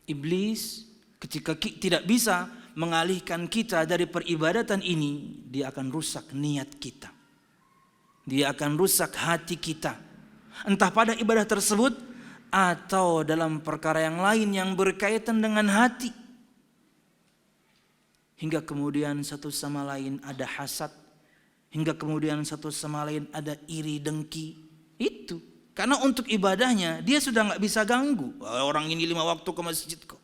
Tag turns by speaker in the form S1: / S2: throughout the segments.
S1: Iblis ketika tidak bisa mengalihkan kita dari peribadatan ini, dia akan rusak niat kita. Dia akan rusak hati kita. Entah pada ibadah tersebut atau dalam perkara yang lain yang berkaitan dengan hati. Hingga kemudian satu sama lain ada hasad. Hingga kemudian satu sama lain ada iri dengki. Itu. Karena untuk ibadahnya dia sudah nggak bisa ganggu. Orang ini 5 waktu ke masjid kok.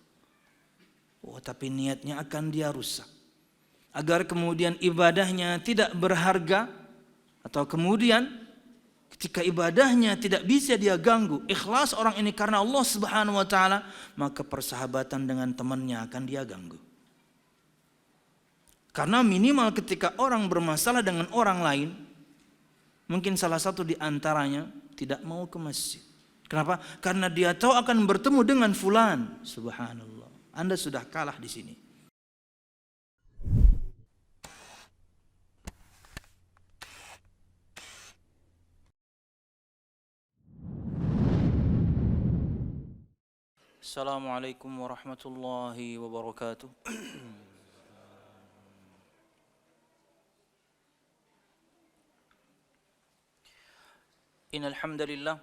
S1: Oh, tapi niatnya akan dia rusak. Agar kemudian ibadahnya tidak berharga. Atau kemudian ketika ibadahnya tidak bisa dia ganggu. Ikhlas orang ini karena Allah Subhanahu wa ta'ala. Maka persahabatan dengan temannya akan dia ganggu. Karena minimal ketika orang bermasalah dengan orang lain. Mungkin salah satu di antaranya tidak mau ke masjid. Kenapa? Karena dia tahu akan bertemu dengan fulan. Subhanallah. Anda sudah kalah di sini. Assalamualaikum warahmatullahi wabarakatuh. Innal hamdalillah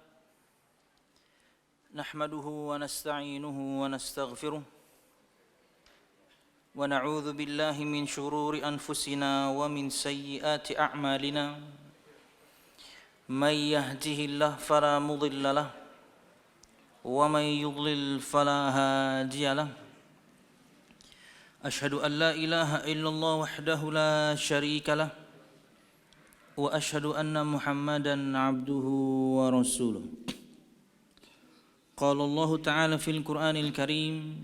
S1: nahmaduhu wa nasta'inuhu wa nastaghfiruh wa na'udzu billahi min shururi anfusina wa min sayyiati a'malina may yahdihillahu fala mudilla lahu wa may yudlil fala hadiya lahu ashhadu an la ilaha illallah wahdahu la syarika lahu wa ashhadu anna Muhammadan abduhu wa rasuluh. Qala Allah Ta'ala fil Qur'anil Karim,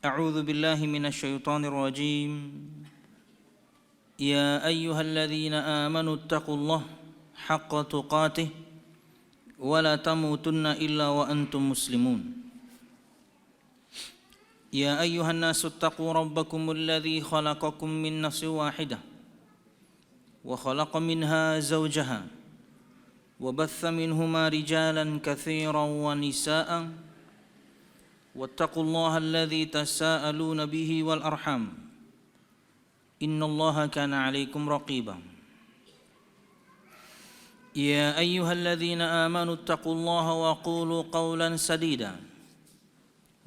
S1: a'udzu billahi minasy syaithanir rajim. Ya ayyuhalladzina amanu taqullaha haqqa tuqatih wa la tamutunna illa wa antum muslimun. Ya ayyuhan nasu taqu rabbakumul ladzi khalaqakum min nafsin wahidah وخلق منها زوجها وبث منهما رجالا كثيرا ونساء واتقوا الله الذي تساءلون به والأرحام إن الله كان عليكم رقيبا يا أيها الذين آمنوا اتقوا الله وقولوا قولا سديدا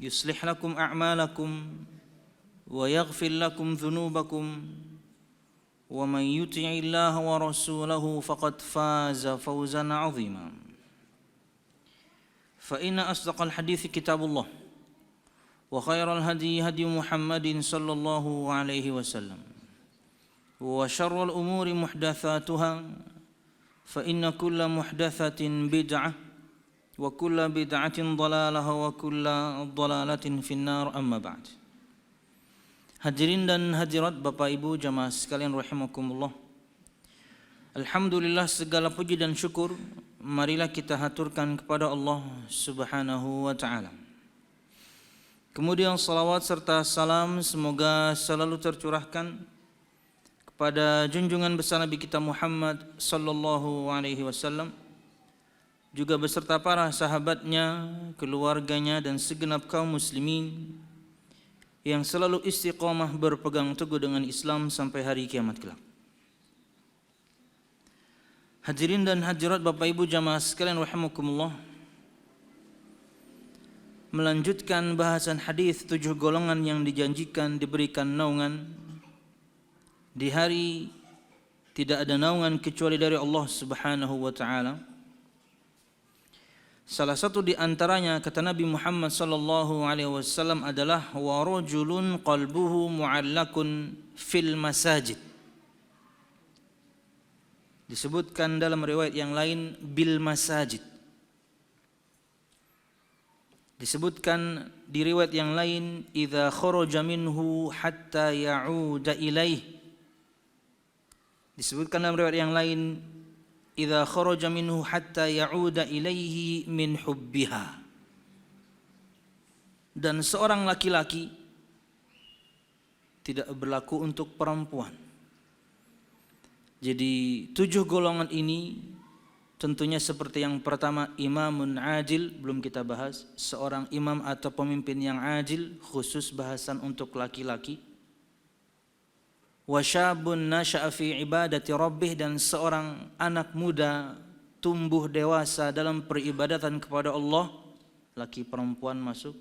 S1: يصلح لكم أعمالكم ويغفر لكم ذنوبكم ومن يطع الله ورسوله فقد فاز فوزا عظيما فإن أصدق الحديث كتاب الله وخير الهدي هدي محمد صلى الله عليه وسلم وشر الأمور محدثاتها فإن كل محدثة بدعة وكل بدعة ضلالة وكل ضلالة في النار أما بعد. Hadirin dan hadirat Bapak Ibu jamaah sekalian rahimakumullah. Alhamdulillah segala puji dan syukur marilah kita haturkan kepada Allah Subhanahu wa ta'ala. Kemudian salawat serta salam semoga selalu tercurahkan kepada junjungan besar Nabi kita Muhammad sallallahu alaihi wasallam, juga beserta para sahabatnya, keluarganya dan segenap kaum muslimin yang selalu istiqamah berpegang teguh dengan Islam sampai hari kiamat kelak. Hadirin dan hadirat Bapak Ibu jamaah sekalian rahimakumullah. Melanjutkan bahasan hadis 7 golongan yang dijanjikan diberikan naungan di hari tidak ada naungan kecuali dari Allah Subhanahu wa taala. Salah satu di antaranya kata Nabi Muhammad sallallahu alaihi wasallam adalah wa rajulun qalbuhu mu'allakun fil masajid. Disebutkan dalam riwayat yang lain bil masajid. Disebutkan di riwayat yang lain idza kharaja minhu hatta ya'uda ilaih. Disebutkan dalam riwayat yang lain idza kharaja minhu hatta ya'uda ilaihi min hubbiha. Dan seorang laki-laki tidak berlaku untuk perempuan. Jadi 7 golongan ini Tentunya seperti yang pertama, imamun adil, belum kita bahas. Seorang imam atau pemimpin yang adil, khusus bahasan untuk laki-laki. Wa syabun nasha'a fi ibadati rabbih, dan seorang anak muda tumbuh dewasa dalam peribadatan kepada Allah, laki perempuan masuk.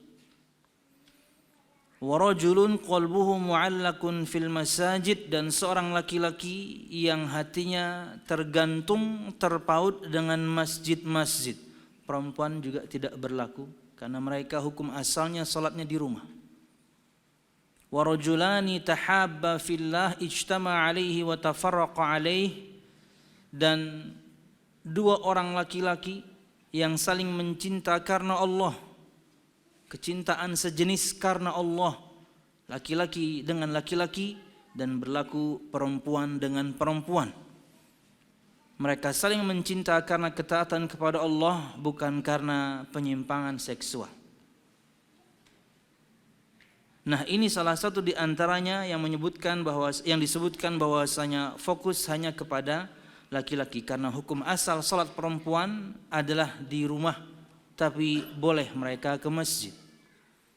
S1: Wa rajulun qalbuhu mu'allakun fil masajid, dan seorang laki-laki yang hatinya tergantung, terpaut dengan masjid-masjid. Perempuan juga tidak berlaku karena mereka hukum asalnya salatnya di rumah. Wa rajulani tahabba fillah ijtama alaihi wa tafarraqa alaihi, dan dua orang laki-laki yang saling mencinta karena Allah, kecintaan sejenis karena Allah, laki-laki dengan laki-laki dan berlaku perempuan dengan perempuan. Mereka saling mencinta karena ketaatan kepada Allah, bukan karena penyimpangan seksual. Nah, ini salah satu di antaranya yang disebutkan bahwasanya fokus hanya kepada laki-laki, karena hukum asal salat perempuan adalah di rumah, tapi boleh mereka ke masjid.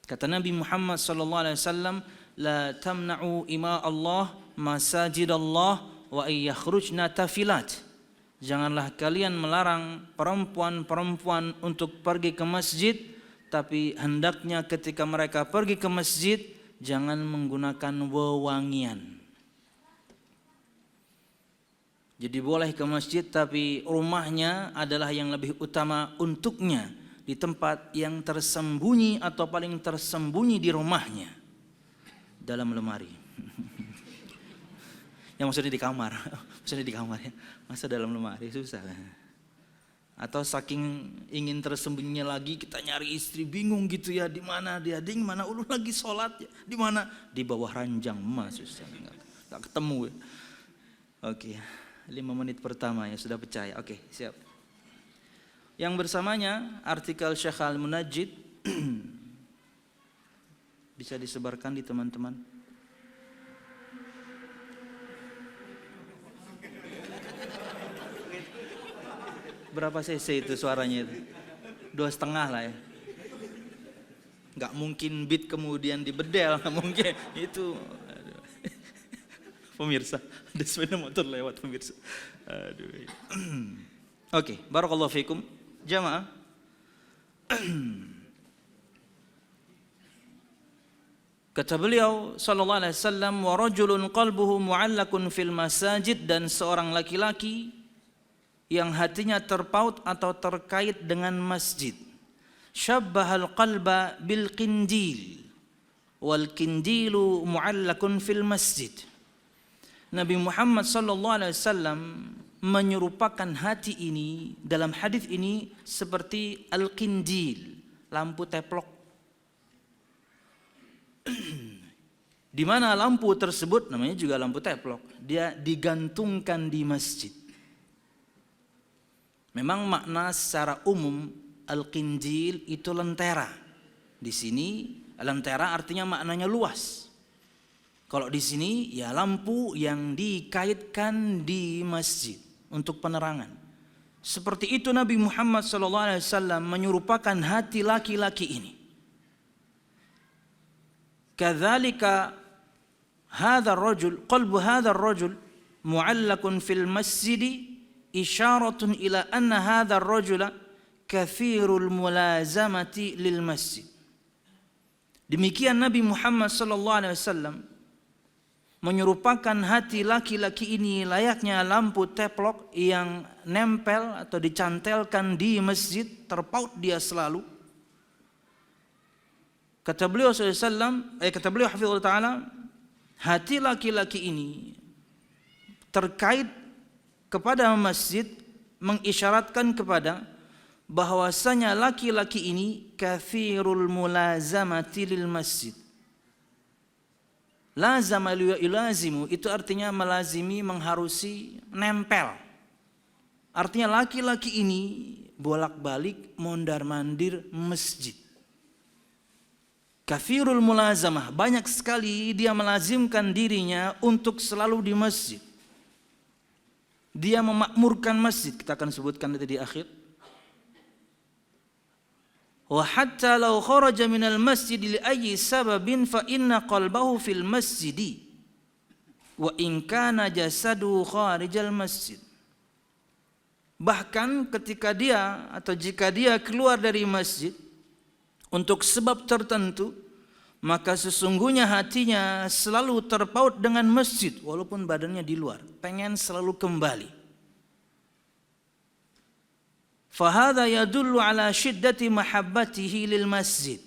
S1: Kata Nabi Muhammad SAW, la tamna'u ima Allah masajid Allah wa yakhrujna tafilat. Janganlah kalian melarang perempuan-perempuan untuk pergi ke masjid, tapi hendaknya ketika mereka pergi ke masjid jangan menggunakan wewangian. Jadi boleh ke masjid, tapi rumahnya adalah yang lebih utama untuknya, di tempat yang tersembunyi atau paling tersembunyi di rumahnya, dalam lemari. Yang maksudnya di kamar, maksudnya di kamar ya. Masa dalam lemari susah. Atau saking ingin tersembunyinya lagi, kita nyari istri bingung gitu ya, di mana dia, di mana ulu lagi sholat ya, di mana, di bawah ranjang, susah nggak ketemu ya. Oke, 5 menit pertama ya sudah percaya. Oke, siap. Yang bersamanya artikel Syekh Al-Munajjid bisa disebarkan di teman-teman. Berapa cc itu suaranya itu? 2,5 lah ya. Nggak mungkin beat kemudian dibedel, nggak mungkin itu. Aduh. Pemirsa, ada sepeda motor lewat pemirsa. Aduh. Oke, barakallahu fikum. Jamaah. Kata beliau sallallahu alaihi wasallam, wa rajulun qalbuhu mu'allakun fil masajid, dan seorang laki-laki yang hatinya terpaut atau terkait dengan masjid. Syabbahal qalba bil qindil wal qindilu mu'allakun fil masjid. Nabi Muhammad sallallahu alaihi wasallam menyerupakan hati ini dalam hadis ini seperti al-qindil, lampu teplok. Di mana lampu tersebut namanya juga lampu teplok, dia digantungkan di masjid. Memang makna secara umum al-qindil itu lentera. Di sini lentera artinya maknanya luas. Kalau di sini ya lampu yang dikaitkan di masjid untuk penerangan. Seperti itu Nabi Muhammad SAW menyerupakan hati laki-laki ini. Kadzalika hadzal rajul, qalbu hadzal rajul mu'allakun fil masjid, isyaratun ila anna hadzal rajula kathirul mulazamati lil masjid. Demikian Nabi Muhammad SAW menyerupakan hati laki-laki ini layaknya lampu teplok yang nempel atau dicantelkan di masjid, terpaut dia selalu. Kata beliau SAW, kata beliau hafizahullah ta'ala, hati laki-laki ini terkait kepada masjid mengisyaratkan kepada bahwasanya laki-laki ini kathirul mulazamati lil masjid. Lazama yulazimu itu artinya melazimi, mengharusi, nempel. Artinya laki-laki ini bolak-balik mondar-mandir masjid. Kathirul mulazamah, banyak sekali dia melazimkan dirinya untuk selalu di masjid. dia memakmurkan masjid, kita akan sebutkan nanti di akhir. Wa hatta law kharaja minal masjid li ayyi sababin fa inna qalbahu fil masjidi wa in kana jasadu kharijal masjid. Bahkan ketika dia atau jika dia keluar dari masjid untuk sebab tertentu, maka sesungguhnya hatinya selalu terpaut dengan masjid walaupun badannya di luar, pengen selalu kembali. Fahadha yadullu ala syiddati mahabbatihi lil masjid.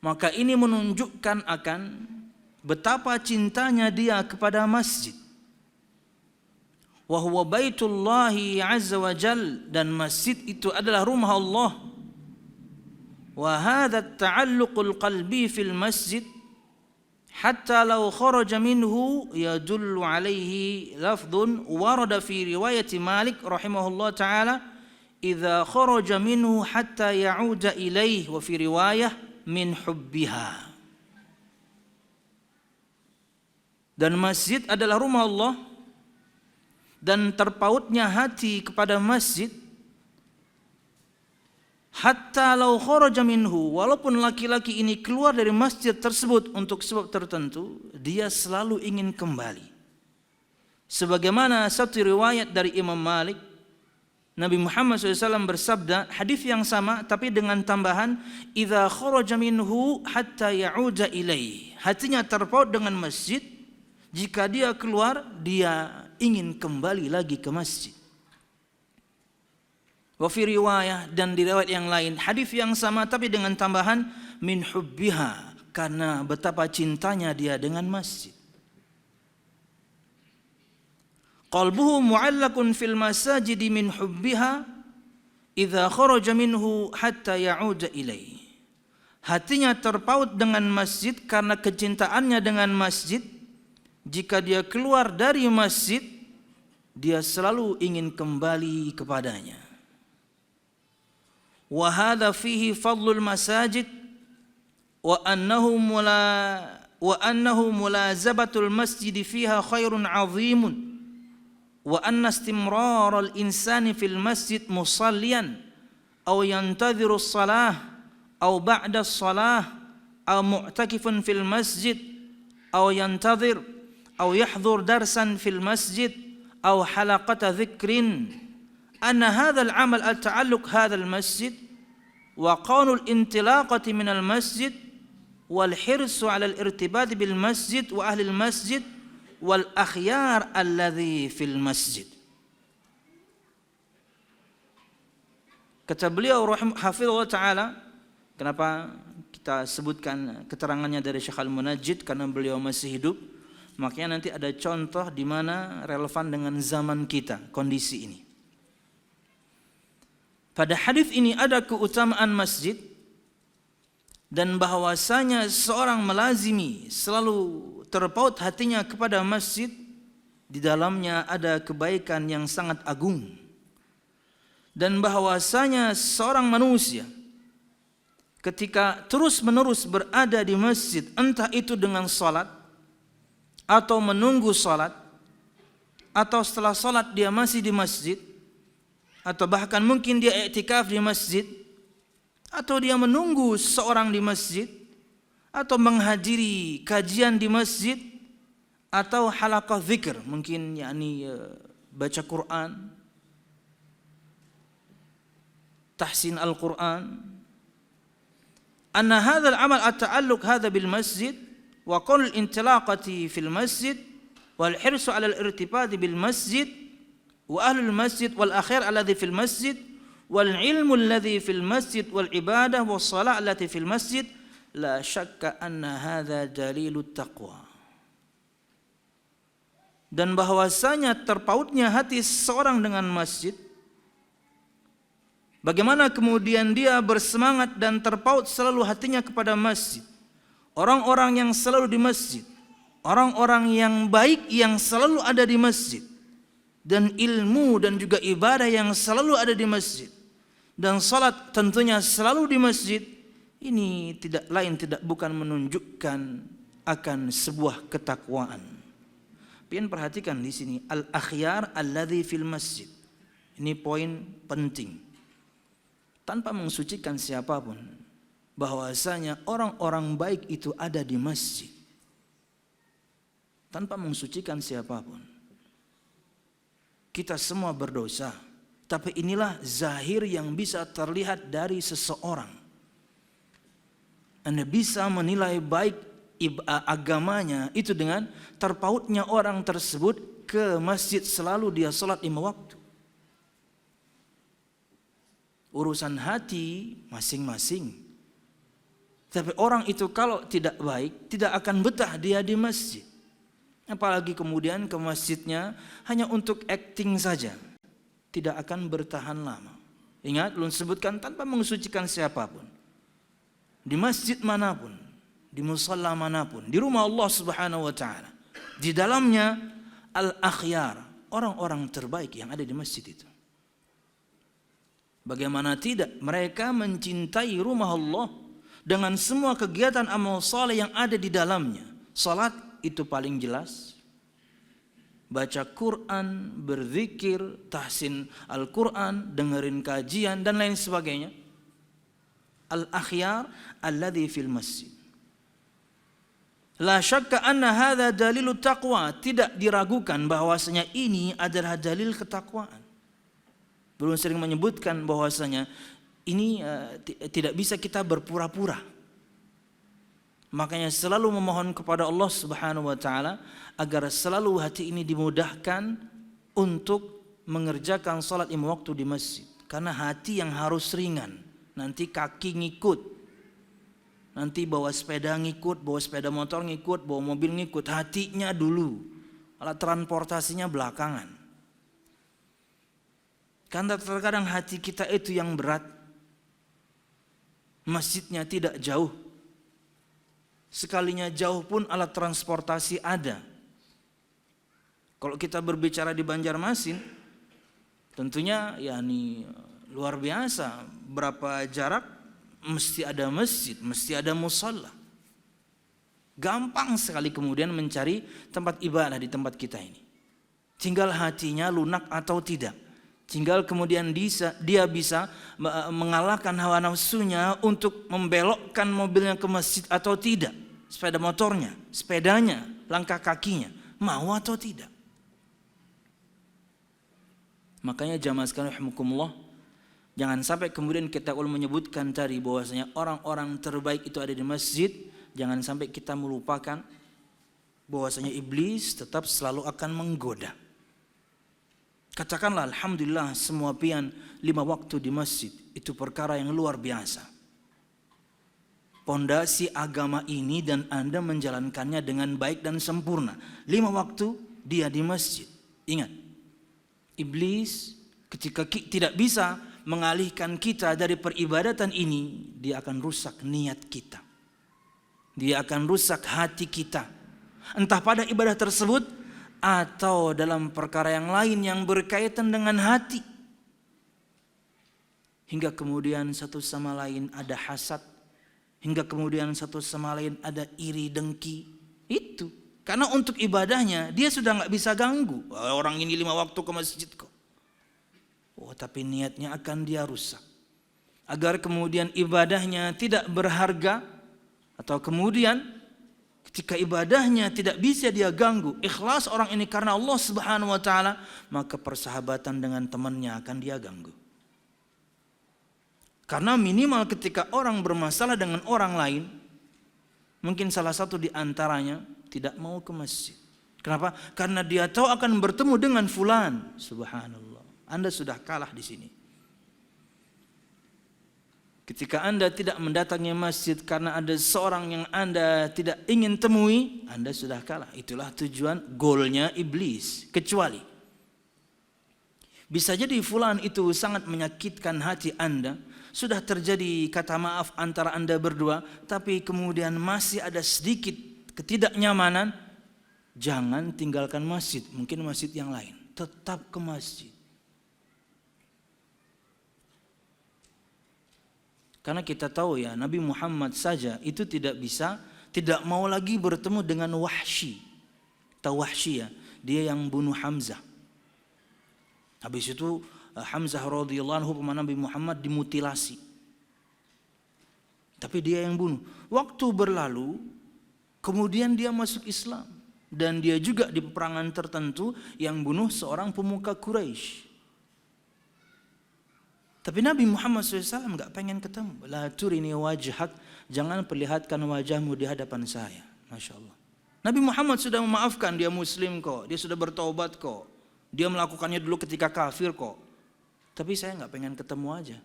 S1: Maka ini menunjukkan akan betapa cintanya dia kepada masjid. Wa huwa baitullahi azza wa jal, dan masjid itu adalah rumah Allah. Wa hadha at-ta'alluqul qalbi fil masjid hatta law kharaja minhu yadullu alaihi lafdhun warada fi riwayati Malik rahimahullah ta'ala idza kharaja minhu hatta ya'uda ilaih, wa fi riwayah min hubbiha. Dan masjid adalah rumah Allah, dan terpautnya hati kepada masjid hatta law kharaja minhu, walaupun laki-laki ini keluar dari masjid tersebut untuk sebab tertentu, dia selalu ingin kembali. Sebagaimana satu riwayat dari Imam Malik, Nabi Muhammad SAW bersabda, hadis yang sama tapi dengan tambahan idza kharaja minhu hatta ya'uda ilaih. Hatinya terpaut dengan masjid, jika dia keluar dia ingin kembali lagi ke masjid. Wa fi riwayah, dan di riwayat yang lain hadis yang sama tapi dengan tambahan min hubbiha, karena betapa cintanya dia dengan masjid. Qalbuhu mu'allakun fil masajidi min hubbiha idza kharaja minhu hatta ya'uda ilaih. Hatinya terpaut dengan masjid karena kecintaannya dengan masjid. Jika dia keluar dari masjid, dia selalu ingin kembali kepadanya. Wa hadha fihi fadlul masajid wa annahu mulazabatul masjid fiha khairun 'azimun. Wa anna istimrar al-insani fil masjid musalliyan aw yantadhiru as-salah aw ba'da as-salah aw mu'takifun fil masjid aw yantadhir aw yahdhur darsan fil masjid aw halaqata dhikrin anna hadha al-amal al-ta'alluq hadha al-masjid wa qawnu al-intilaqati min al-masjid wal hirsu 'ala al-irtibat bil masjid wa ahli al-masjid wal akhyar alladhi fil masjid. Kata beliau hafizahullah ta'ala, kenapa kita sebutkan keterangannya dari Syekh Al-Munajjid, karena beliau masih hidup, makanya nanti ada contoh di mana relevan dengan zaman kita, kondisi ini. Pada hadis ini ada keutamaan masjid, dan bahwasanya seorang melazimi selalu terpaut hatinya kepada masjid, di dalamnya ada kebaikan yang sangat agung. Dan bahwasanya seorang manusia ketika terus-menerus berada di masjid, entah itu dengan salat atau menunggu salat, atau setelah salat dia masih di masjid, atau bahkan mungkin dia i'tikaf di masjid, atau dia menunggu seorang di masjid, atau menghadiri kajian di masjid, atau halaqah zikr, mungkin baca Quran, tahsin al-Quran. Anna hadzal amal at-ta'alluq hadza bil masjid wa qawl al-intilaqati fil masjid wal hirsu 'ala al-irtibat bil masjid wa ahlul masjid wal akhir alladhi fil masjid wal ilmu alladhi fil masjid wal ibadah was salah allati fil masjid la syakka anna hadza dalilut taqwa. Dan bahwasanya terpautnya hati seorang dengan masjid, bagaimana kemudian dia bersemangat dan terpaut selalu hatinya kepada masjid. Orang-orang yang selalu di masjid, orang-orang yang baik yang selalu ada di masjid, dan ilmu dan juga ibadah yang selalu ada di masjid, dan salat tentunya selalu di masjid. Ini tidak bukan menunjukkan akan sebuah ketakwaan. Pian perhatikan di sini, al-akhyar alladzi fil masjid. Ini poin penting. Tanpa mensucikan siapapun, bahwasanya orang-orang baik itu ada di masjid. Tanpa mensucikan siapapun. Kita semua berdosa, tapi inilah zahir yang bisa terlihat dari seseorang. Anda bisa menilai baik agamanya itu dengan terpautnya orang tersebut ke masjid, selalu dia salat 5 waktu. Urusan hati masing-masing. Tapi orang itu kalau tidak baik, tidak akan betah dia di masjid. Apalagi kemudian ke masjidnya hanya untuk acting saja. Tidak akan bertahan lama. Ingat, belum sebutkan tanpa mensucikan siapapun. Di masjid manapun, di musalla manapun, di rumah Allah Subhanahu wa taala. Di dalamnya al-akhyar, orang-orang terbaik yang ada di masjid itu. Bagaimana tidak, mereka mencintai rumah Allah dengan semua kegiatan amal saleh yang ada di dalamnya. Salat itu paling jelas. Baca Quran, berzikir, tahsin Al-Quran, dengerin kajian dan lain sebagainya. Al-akhyar alladzi fil masjid. La syakka anna hadza dalilut taqwa. Tidak diragukan bahwasanya ini adalah dalil ketakwaan. Belum sering menyebutkan bahwasanya ini tidak bisa kita berpura-pura. Makanya selalu memohon kepada Allah Subhanahu wa taala agar selalu hati ini dimudahkan untuk mengerjakan salat 5 waktu di masjid. Karena hati yang harus ringan, nanti kaki ngikut, nanti bawa sepeda ngikut, bawa sepeda motor ngikut, bawa mobil ngikut, hatinya dulu, alat transportasinya belakangan. Karena terkadang hati kita itu yang berat, masjidnya tidak jauh. Sekalinya jauh pun alat transportasi ada. Kalau kita berbicara di Banjarmasin, tentunya yakni luar biasa. Berapa jarak mesti ada masjid, mesti ada musalla. Gampang sekali kemudian mencari tempat ibadah di tempat kita ini. Tinggal hatinya lunak atau tidak. Tinggal kemudian dia bisa mengalahkan hawa nafsunya untuk membelokkan mobilnya ke masjid atau tidak. Sepeda motornya, sepedanya, langkah kakinya, mau atau tidak. Makanya jamaah sekalian rahimakumullah, jangan sampai kemudian kita menyebutkan tadi bahwasanya orang-orang terbaik itu ada di masjid. Jangan sampai kita melupakan bahwasanya iblis tetap selalu akan menggoda. Katakanlah alhamdulillah semua pian 5 waktu di masjid itu perkara yang luar biasa. Pondasi agama ini dan Anda menjalankannya dengan baik dan sempurna. 5 waktu dia di masjid. Ingat, iblis ketika tidak bisa mengalihkan kita dari peribadatan ini, dia akan rusak niat kita. Dia akan rusak hati kita. Entah pada ibadah tersebut atau dalam perkara yang lain yang berkaitan dengan hati. Hingga kemudian satu sama lain ada hasad. Hingga kemudian satu sama lain ada iri dengki. Itu karena untuk ibadahnya dia sudah nggak bisa ganggu. Orang ini 5 waktu ke masjid kok. Oh, tapi niatnya akan dia rusak. Agar kemudian ibadahnya tidak berharga. Atau kemudian ketika ibadahnya tidak bisa dia ganggu, ikhlas orang ini karena Allah Subhanahu wa taala, maka persahabatan dengan temannya akan dia ganggu. Karena minimal ketika orang bermasalah dengan orang lain, mungkin salah satu di antaranya tidak mau ke masjid. Kenapa? Karena dia tahu akan bertemu dengan fulan. Subhanallah. Anda sudah kalah di sini. Ketika Anda tidak mendatangi masjid karena ada seorang yang Anda tidak ingin temui, Anda sudah kalah. Itulah tujuan, goalnya iblis. Kecuali bisa jadi fulan itu sangat menyakitkan hati Anda. Sudah terjadi kata maaf antara Anda berdua, tapi kemudian masih ada sedikit ketidaknyamanan. Jangan tinggalkan masjid, mungkin masjid yang lain. Tetap ke masjid. Karena kita tahu ya, Nabi Muhammad saja itu tidak mau lagi bertemu dengan Wahsy. Tahu Wahsy ya? Dia yang bunuh Hamzah. Habis itu Hamzah radhiyallahu anhu paman Nabi Muhammad dimutilasi. Tapi dia yang bunuh. Waktu berlalu, kemudian dia masuk Islam. Dan dia juga di peperangan tertentu yang bunuh seorang pemuka Quraisy. Tapi Nabi Muhammad SAW nggak pengen ketemu. La turini wajhak, jangan perlihatkan wajahmu di hadapan saya. Masya Allah. Nabi Muhammad sudah memaafkan, dia Muslim kok, dia sudah bertaubat kok. Dia melakukannya dulu ketika kafir kok. Tapi saya nggak pengen ketemu aja.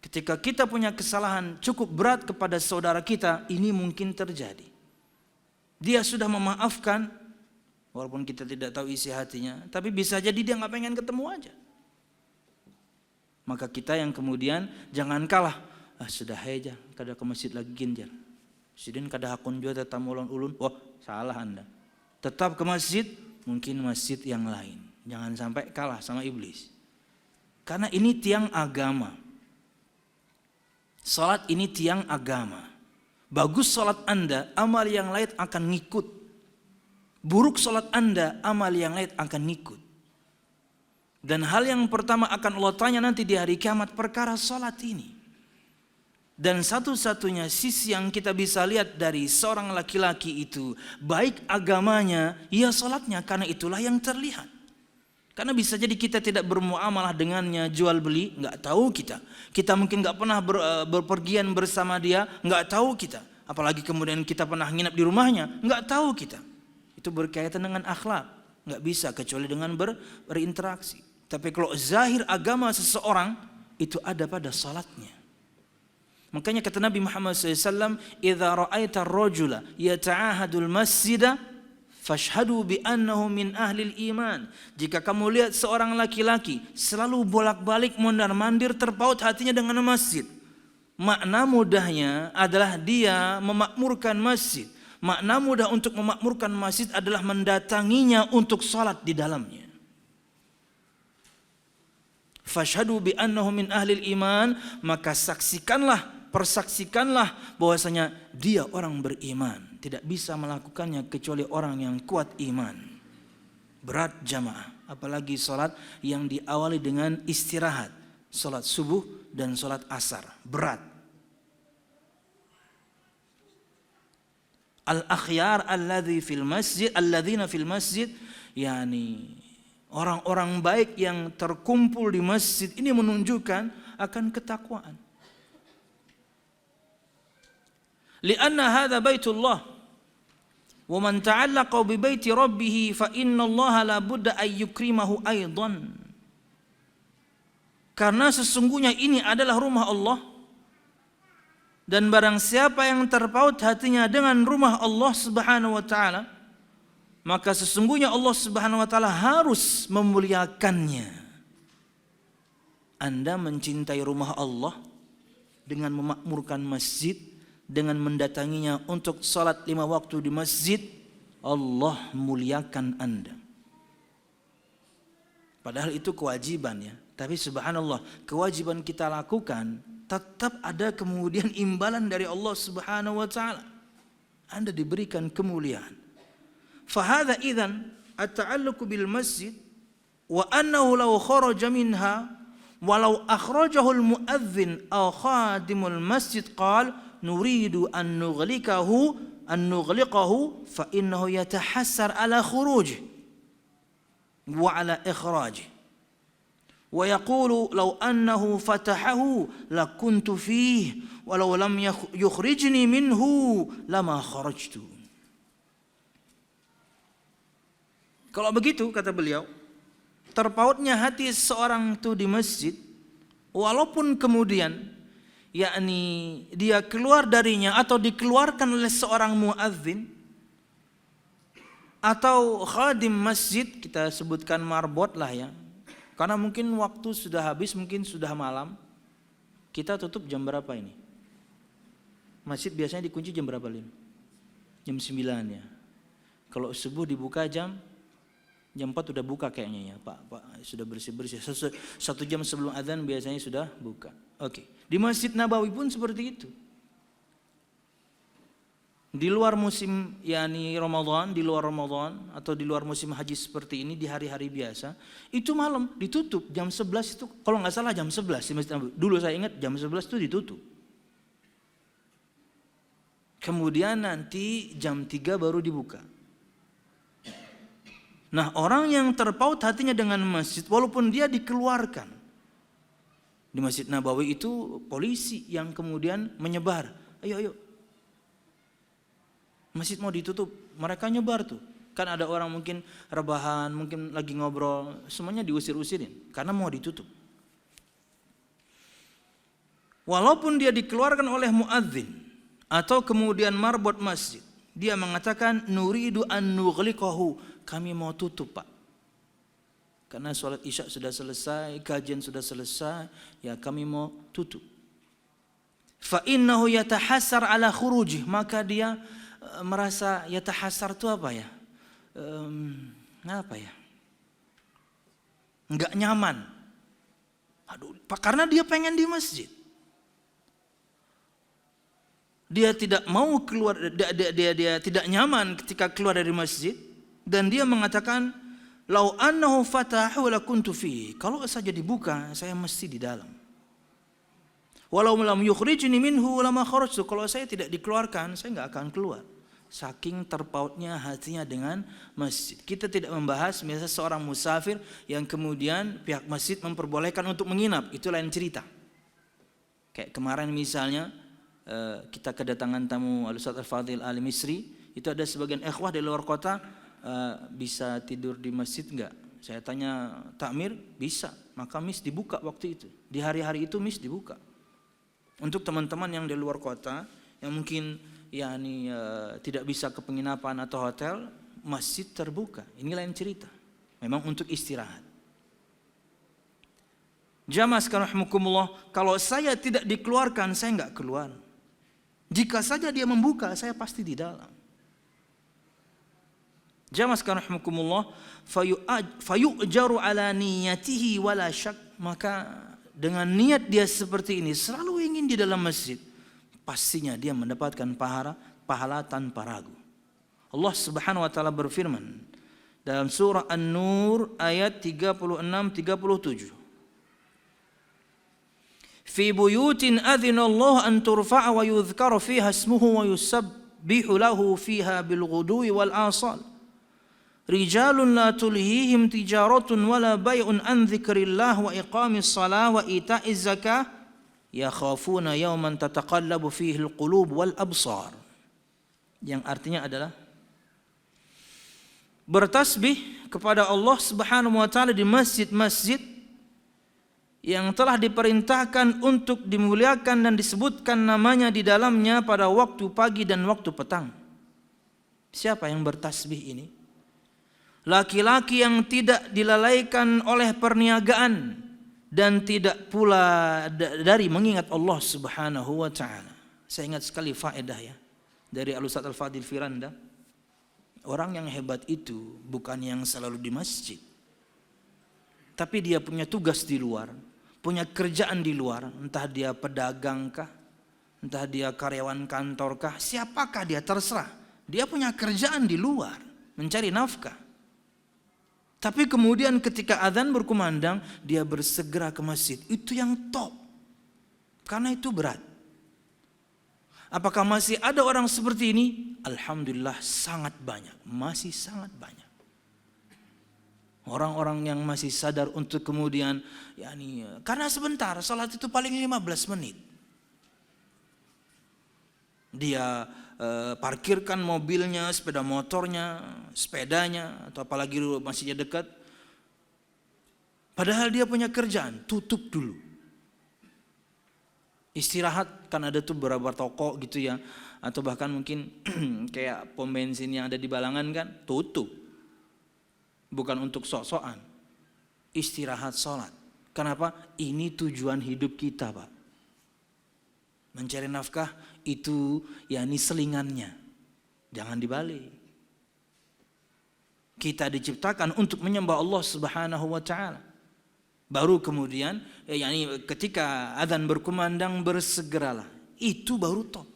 S1: Ketika kita punya kesalahan cukup berat kepada saudara kita, ini mungkin terjadi. Dia sudah memaafkan, walaupun kita tidak tahu isi hatinya, tapi bisa jadi dia nggak pengen ketemu aja. Maka kita yang kemudian jangan kalah. Sudah aja, kada ke masjid lagi ginjar. Sidin kada hakun juga tetap ulun-ulun. Wah, salah Anda. Tetap ke masjid, mungkin masjid yang lain. Jangan sampai kalah sama iblis. Karena ini tiang agama. Salat ini tiang agama. Bagus salat Anda, amal yang lain akan ngikut. Buruk salat Anda, amal yang lain akan ngikut. Dan hal yang pertama akan Allah tanya nanti di hari kiamat perkara salat ini. Dan satu-satunya sisi yang kita bisa lihat dari seorang laki-laki itu, baik agamanya, ya salatnya, karena itulah yang terlihat. Karena bisa jadi kita tidak bermuamalah dengannya, jual beli, nggak tahu kita. Kita mungkin nggak pernah berpergian bersama dia, nggak tahu kita. Apalagi kemudian kita pernah nginap di rumahnya, nggak tahu kita. Itu berkaitan dengan akhlak, nggak bisa kecuali dengan berinteraksi. Tapi kalau zahir agama seseorang itu ada pada salatnya. Makanya kata Nabi Muhammad SAW, "Idza ra'aita ar-rajula yata'ahadul masjida fashhadu bi annahu min ahlil iman." Jika kamu lihat seorang laki-laki selalu bolak-balik mondar-mandir terpaut hatinya dengan masjid, makna mudahnya adalah dia memakmurkan masjid. Makna mudah untuk memakmurkan masjid adalah mendatanginya untuk salat di dalamnya. Fashhadu bi annahu min ahlil iman, maka persaksikanlah bahwasanya dia orang beriman. Tidak bisa melakukannya kecuali orang yang kuat iman. Berat jamaah, apalagi salat yang diawali dengan istirahat. Salat subuh dan salat asar, berat. Al-akhyar alladzina fil masjid, yani orang-orang baik yang terkumpul di masjid ini menunjukkan akan ketakwaan. Lianna hadha baitullah wa man ta'allaqa bi baiti rabbih fa inna Allah la budda ay yukrimahu aidan. Karena sesungguhnya ini adalah rumah Allah, dan barang siapa yang terpaut hatinya dengan rumah Allah Subhanahu wa taala, maka sesungguhnya Allah Subhanahu wa taala harus memuliakannya. Anda mencintai rumah Allah dengan memakmurkan masjid, dengan mendatanginya untuk salat 5 waktu di masjid, Allah muliakan Anda. Padahal itu kewajiban ya. Tapi subhanallah, kewajiban kita lakukan tetap ada kemudian imbalan dari Allah Subhanahu wa taala. Anda diberikan kemuliaan. Fahadha idzan at-ta'alluq bil masjid wa annahu law kharaja minha walau akhrajahu al-muadzin aw khadimul masjid qala nuridu an nughliqahu fa innahu yatahassar ala khuruj wa ala ikhraj wa yaqulu law annahu fatahahu lakuntu fihi walau lam yukhrijni minhu lama kharajtu. Kalau begitu kata beliau, terpautnya hati seorang itu di masjid, walaupun kemudian yakni dia keluar darinya atau dikeluarkan oleh seorang muadzin atau khadim masjid, kita sebutkan marbot lah ya, karena mungkin waktu sudah habis, mungkin sudah malam. Kita tutup jam berapa ini? Masjid biasanya dikunci jam berapa, Lim? Jam 9 ya. Kalau subuh dibuka jam 4 udah buka kayaknya ya, Pak sudah bersih-bersih. 1 jam sebelum azan biasanya sudah buka. Oke. Di Masjid Nabawi pun seperti itu. Di luar musim yakni Ramadan, di luar Ramadan atau di luar musim haji seperti ini, di hari-hari biasa, itu malam ditutup jam 11 itu, kalau nggak salah jam 11 di Masjid Nabawi. Dulu saya ingat jam 11 itu ditutup. Kemudian nanti jam 3 baru dibuka. Nah, orang yang terpaut hatinya dengan masjid, walaupun dia dikeluarkan. Di Masjid Nabawi itu polisi yang kemudian menyebar. Ayo. Masjid mau ditutup, mereka nyebar tuh. Kan ada orang mungkin rebahan, mungkin lagi ngobrol, semuanya diusir-usirin karena mau ditutup. Walaupun dia dikeluarkan oleh muadzin atau kemudian marbot masjid, dia mengatakan nuridu an nughliqahu, kami mau tutup Pak. Karena sholat isya sudah selesai, kajian sudah selesai, ya kami mau tutup. Fa innahu yatahassar ala khurujih, maka dia merasa yatahassar itu apa ya? Enggak nyaman. Aduh, karena dia pengen di masjid. Dia tidak mau keluar, dia tidak nyaman ketika keluar dari masjid, dan dia mengatakan, "Lau annahu fatahu lakuntu fi." Kalau saja dibuka, saya mesti di dalam. Walau lam yukhrijni minhu lama kharajtu. Kalau saya tidak dikeluarkan, saya enggak akan keluar. Saking terpautnya hatinya dengan masjid. Kita tidak membahas misalnya seorang musafir yang kemudian pihak masjid memperbolehkan untuk menginap, itu lain cerita. Kayak kemarin misalnya kita kedatangan tamu Al-Ustaz Al-Fadhil Al-Misri, itu ada sebagian ikhwah di luar kota, bisa tidur di masjid enggak? Saya tanya takmir, bisa. Maka mis dibuka waktu itu. Di hari-hari itu mis dibuka. Untuk teman-teman yang di luar kota yang mungkin tidak bisa ke penginapan atau hotel, masjid terbuka. Ini lain cerita. Memang untuk istirahat. Jamaah sekalian rahimakumullah, kalau saya tidak dikeluarkan, saya enggak keluar. Jika saja dia membuka, saya pasti di dalam. Jamaah sekalian rahimakumullah, fayu'jaru ala niyatihi wala syak, maka dengan niat dia seperti ini, selalu ingin di dalam masjid, pastinya dia mendapatkan pahala tanpa ragu. Allah Subhanahu wa taala berfirman dalam surah An-Nur ayat 36-37. Fi buyutin adzina Allah an turfa'a wa yudhkara fiha ismuhu wa yusabbihu lahu fiha bil ghudwi wal asal. Rijalun la tulhihim tijaratun wala bay'un an dzikrillah wa iqamis shalah wa ita'iz zakah yakhafuna yawman tataqallabu fihi al-qulub wal absar. Yang artinya adalah bertasbih kepada Allah Subhanahu wa taala di masjid-masjid yang telah diperintahkan untuk dimuliakan dan disebutkan namanya di dalamnya pada waktu pagi dan waktu petang. Siapa yang bertasbih ini? Laki-laki yang tidak dilalaikan oleh perniagaan dan tidak pula dari mengingat Allah Subhanahu wa taala. Saya ingat sekali faedah ya dari Al-Ustaz Al-Fadhil Firanda. Orang yang hebat itu bukan yang selalu di masjid, tapi dia punya tugas di luar, punya kerjaan di luar, entah dia pedagang kah, entah dia karyawan kantor kah, siapakah dia terserah. Dia punya kerjaan di luar, mencari nafkah. Tapi kemudian ketika azan berkumandang, dia bersegera ke masjid. Itu yang top. Karena itu berat. Apakah masih ada orang seperti ini? Alhamdulillah sangat banyak. Masih sangat banyak. Orang-orang yang masih sadar untuk kemudian, karena sebentar, salat itu paling 15 menit. Dia parkirkan mobilnya, sepeda motornya, sepedanya, atau apalagi masjidnya dekat. Padahal dia punya kerjaan, tutup dulu. Istirahat, kan ada tuh beberapa toko gitu ya, atau bahkan mungkin kayak pom bensin yang ada di Balangan kan, tutup. Bukan untuk sok-sokan. Istirahat sholat. Kenapa? Ini tujuan hidup kita, Pak. Mencari nafkah itu selingannya. Jangan dibalik. Kita diciptakan untuk menyembah Allah Subhanahu wa taala. Baru kemudian ketika azan berkumandang bersegeralah. Itu baru top.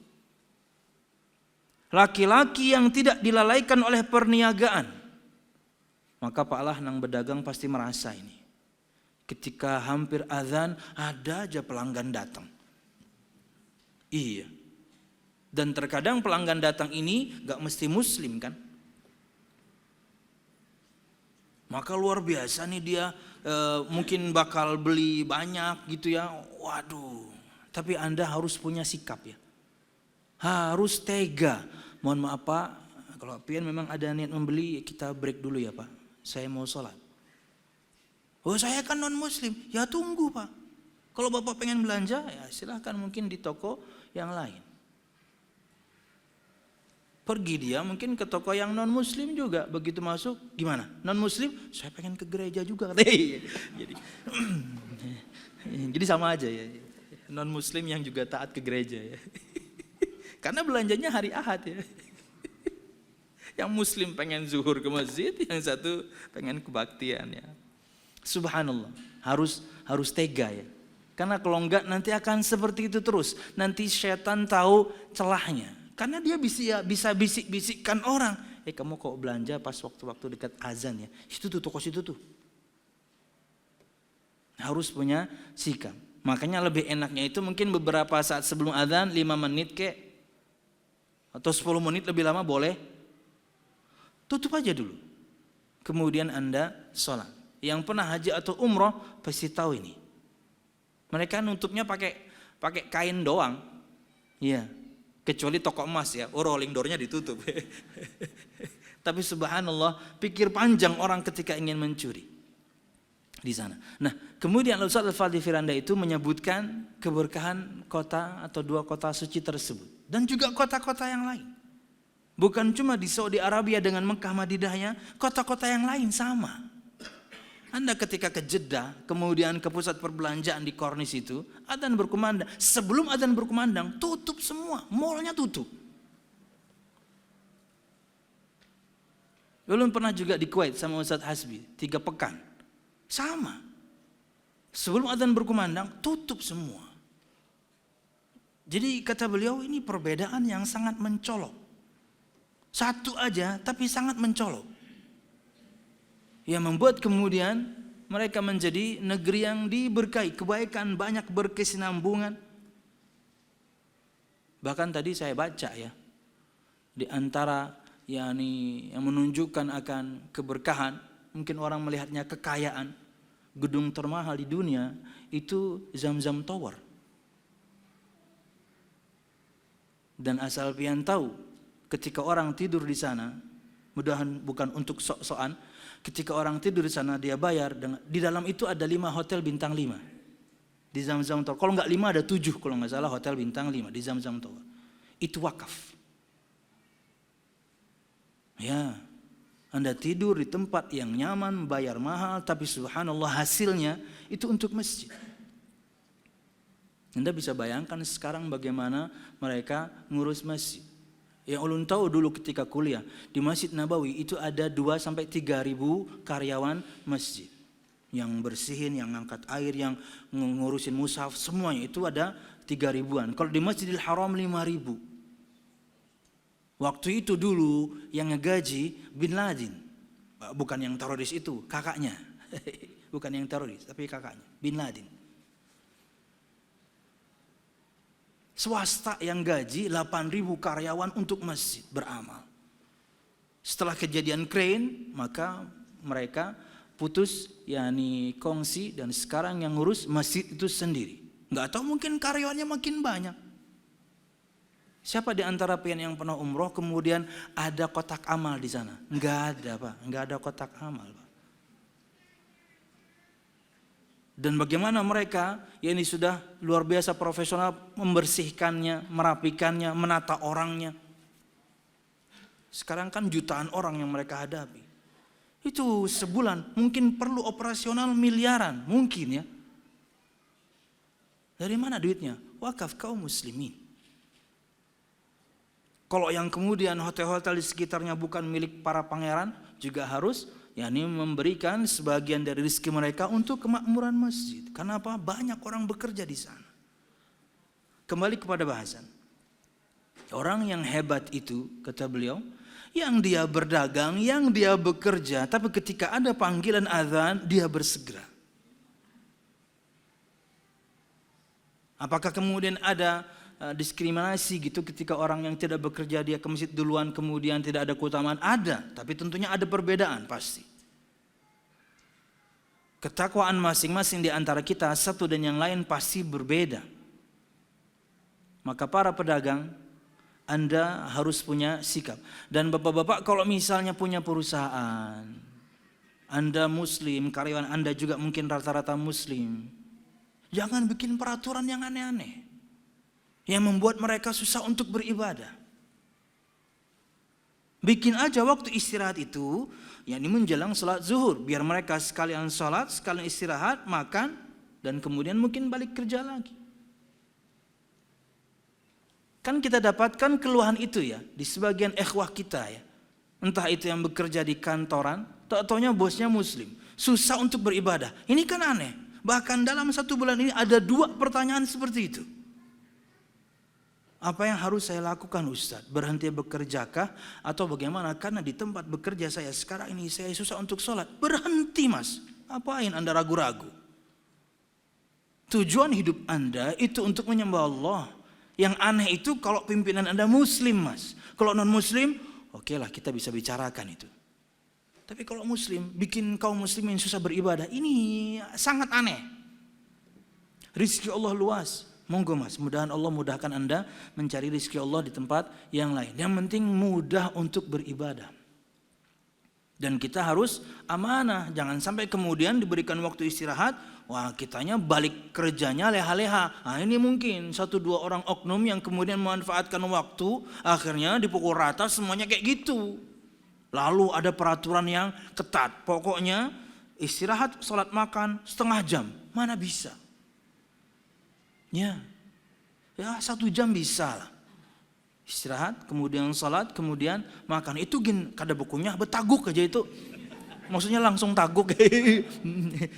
S1: laki-laki yang tidak dilalaikan oleh perniagaan, maka Pak Lah nang berdagang pasti merasa ini. Ketika hampir azan, ada aja pelanggan datang. Iya. Dan terkadang pelanggan datang ini gak mesti muslim kan. Maka luar biasa nih dia mungkin bakal beli banyak gitu ya. Waduh. Tapi Anda harus punya sikap ya. Harus tega. Mohon maaf Pak, kalau pian memang ada niat membeli, kita break dulu ya Pak. Saya mau sholat. Oh saya kan non muslim, ya tunggu Pak. Kalau Bapak pengen belanja, ya silahkan mungkin di toko yang lain. Pergi dia mungkin ke toko yang non muslim juga. Begitu masuk, gimana? Non muslim, saya pengen ke gereja juga. Jadi sama aja ya. Non muslim yang juga taat ke gereja ya. Karena belanjanya hari Ahad ya. Yang muslim pengen zuhur ke masjid, yang satu pengen kebaktian ya. Subhanallah, harus tega ya. Karena kalau enggak nanti akan seperti itu terus. Nanti setan tahu celahnya. Karena dia bisa bisik-bisikkan orang. Kamu kok belanja pas waktu-waktu dekat azan ya. Itu tuh toko situ tuh. Harus punya sikap. Makanya lebih enaknya itu mungkin beberapa saat sebelum azan 5 menit kek. Atau 10 menit lebih lama boleh. Tutup aja dulu. Kemudian Anda sholat. Yang pernah haji atau umroh pasti tahu ini. Mereka nutupnya pakai kain doang. Iya. Kecuali toko emas ya, rolling door-nya ditutup. Tapi subhanallah, pikir panjang orang ketika ingin mencuri di sana. Nah, kemudian Ustaz Al-Fadhil Firanda itu menyebutkan keberkahan kota atau 2 kota suci tersebut dan juga kota-kota yang lain. Bukan cuma di Saudi Arabia dengan Mekah Madinahnya, kota-kota yang lain sama. Anda ketika ke Jeddah, kemudian ke pusat perbelanjaan di Kornis itu, adzan berkumandang. Sebelum adzan berkumandang, tutup semua, mallnya tutup. Belum pernah juga di Kuwait sama Ustaz Hasbi, 3 pekan. Sama. Sebelum adzan berkumandang, tutup semua. Jadi kata beliau ini perbedaan yang sangat mencolok. Satu aja tapi sangat mencolok. Yang membuat kemudian mereka menjadi negeri yang diberkahi, kebaikan banyak berkesinambungan. Bahkan tadi saya baca ya, di antara yang menunjukkan akan keberkahan, mungkin orang melihatnya kekayaan, gedung termahal di dunia itu Zamzam Tower. Dan asal pian tahu, ketika orang tidur di sana, mudahan bukan untuk sok-sokan, ketika orang tidur di sana dia bayar, di dalam itu ada 5 hotel bintang 5 di Zamzam Tower. Kalau nggak 5 ada 7 kalau nggak salah hotel bintang 5 di Zamzam Tower. Itu wakaf. Ya, Anda tidur di tempat yang nyaman, bayar mahal, tapi subhanallah hasilnya itu untuk masjid. Anda bisa bayangkan sekarang bagaimana mereka ngurus masjid. Yang ulun tahu dulu ketika kuliah di Masjid Nabawi itu ada 2-3 ribu karyawan masjid yang bersihin, yang ngangkat air, yang ngurusin mushaf, semuanya itu ada 3 ribuan. Kalau di Masjidil Haram 5 ribu. Waktu itu dulu yang ngegaji Bin Laden, bukan yang teroris itu, kakaknya, bukan yang teroris tapi kakaknya Bin Laden. Swasta yang gaji 8.000 karyawan untuk masjid beramal. Setelah kejadian Crane, maka mereka putus kongsi dan sekarang yang ngurus masjid itu sendiri. Nggak tahu mungkin karyawannya makin banyak. Siapa di antara pian yang pernah umroh kemudian ada kotak amal di sana? Nggak ada Pak, nggak ada kotak amal Pak. Dan bagaimana mereka ya ini sudah luar biasa profesional membersihkannya, merapikannya, menata orangnya. Sekarang kan jutaan orang yang mereka hadapi. Itu sebulan mungkin perlu operasional miliaran, mungkin ya. Dari mana duitnya? Wakaf kaum muslimin. Kalau yang kemudian hotel-hotel di sekitarnya bukan milik para pangeran, juga harus memberikan sebagian dari rezeki mereka untuk kemakmuran masjid. Karena apa? Banyak orang bekerja di sana. Kembali kepada bahasan. Orang yang hebat itu, kata beliau, yang dia berdagang, yang dia bekerja, tapi ketika ada panggilan azan, dia bersegera. Apakah kemudian ada diskriminasi gitu ketika orang yang tidak bekerja dia ke masjid duluan kemudian tidak ada keutamaan? Ada, tapi tentunya ada perbedaan pasti. Ketakwaan masing-masing di antara kita satu dan yang lain pasti berbeda. Maka para pedagang, Anda harus punya sikap. Dan bapak-bapak kalau misalnya punya perusahaan, Anda muslim, karyawan Anda juga mungkin rata-rata muslim, jangan bikin peraturan yang aneh-aneh yang membuat mereka susah untuk beribadah. Bikin aja waktu istirahat itu, yakni menjelang sholat zuhur, biar mereka sekalian sholat, sekalian istirahat, makan, dan kemudian mungkin balik kerja lagi. Kan kita dapatkan keluhan itu ya di sebagian ikhwah kita ya. Entah itu yang bekerja di kantoran, tak-taunya bosnya muslim, susah untuk beribadah. Ini kan aneh. Bahkan dalam 1 bulan ini ada 2 pertanyaan seperti itu. Apa yang harus saya lakukan Ustaz? Berhenti bekerjakah? Atau bagaimana? Karena di tempat bekerja saya sekarang ini saya susah untuk sholat. Berhenti mas. Apain Anda ragu-ragu? Tujuan hidup Anda itu untuk menyembah Allah. Yang aneh itu kalau pimpinan Anda muslim mas. Kalau non muslim, oke lah kita bisa bicarakan itu. Tapi kalau muslim, bikin kaum muslimin susah beribadah, ini sangat aneh. Rizki Allah luas. Monggo mas, mudahan Allah mudahkan Anda mencari rizki Allah di tempat yang lain. Yang penting mudah untuk beribadah. Dan kita harus amanah, jangan sampai kemudian diberikan waktu istirahat, wah kitanya balik kerjanya leha-leha. Nah ini mungkin 1-2 orang oknum yang kemudian memanfaatkan waktu, akhirnya dipukul rata semuanya kayak gitu. Lalu ada peraturan yang ketat, pokoknya istirahat, sholat, makan setengah jam, mana bisa. Ya 1 jam bisa lah. Istirahat, kemudian sholat, kemudian makan. Itu kada bukunya betaguk aja itu. Maksudnya langsung taguk.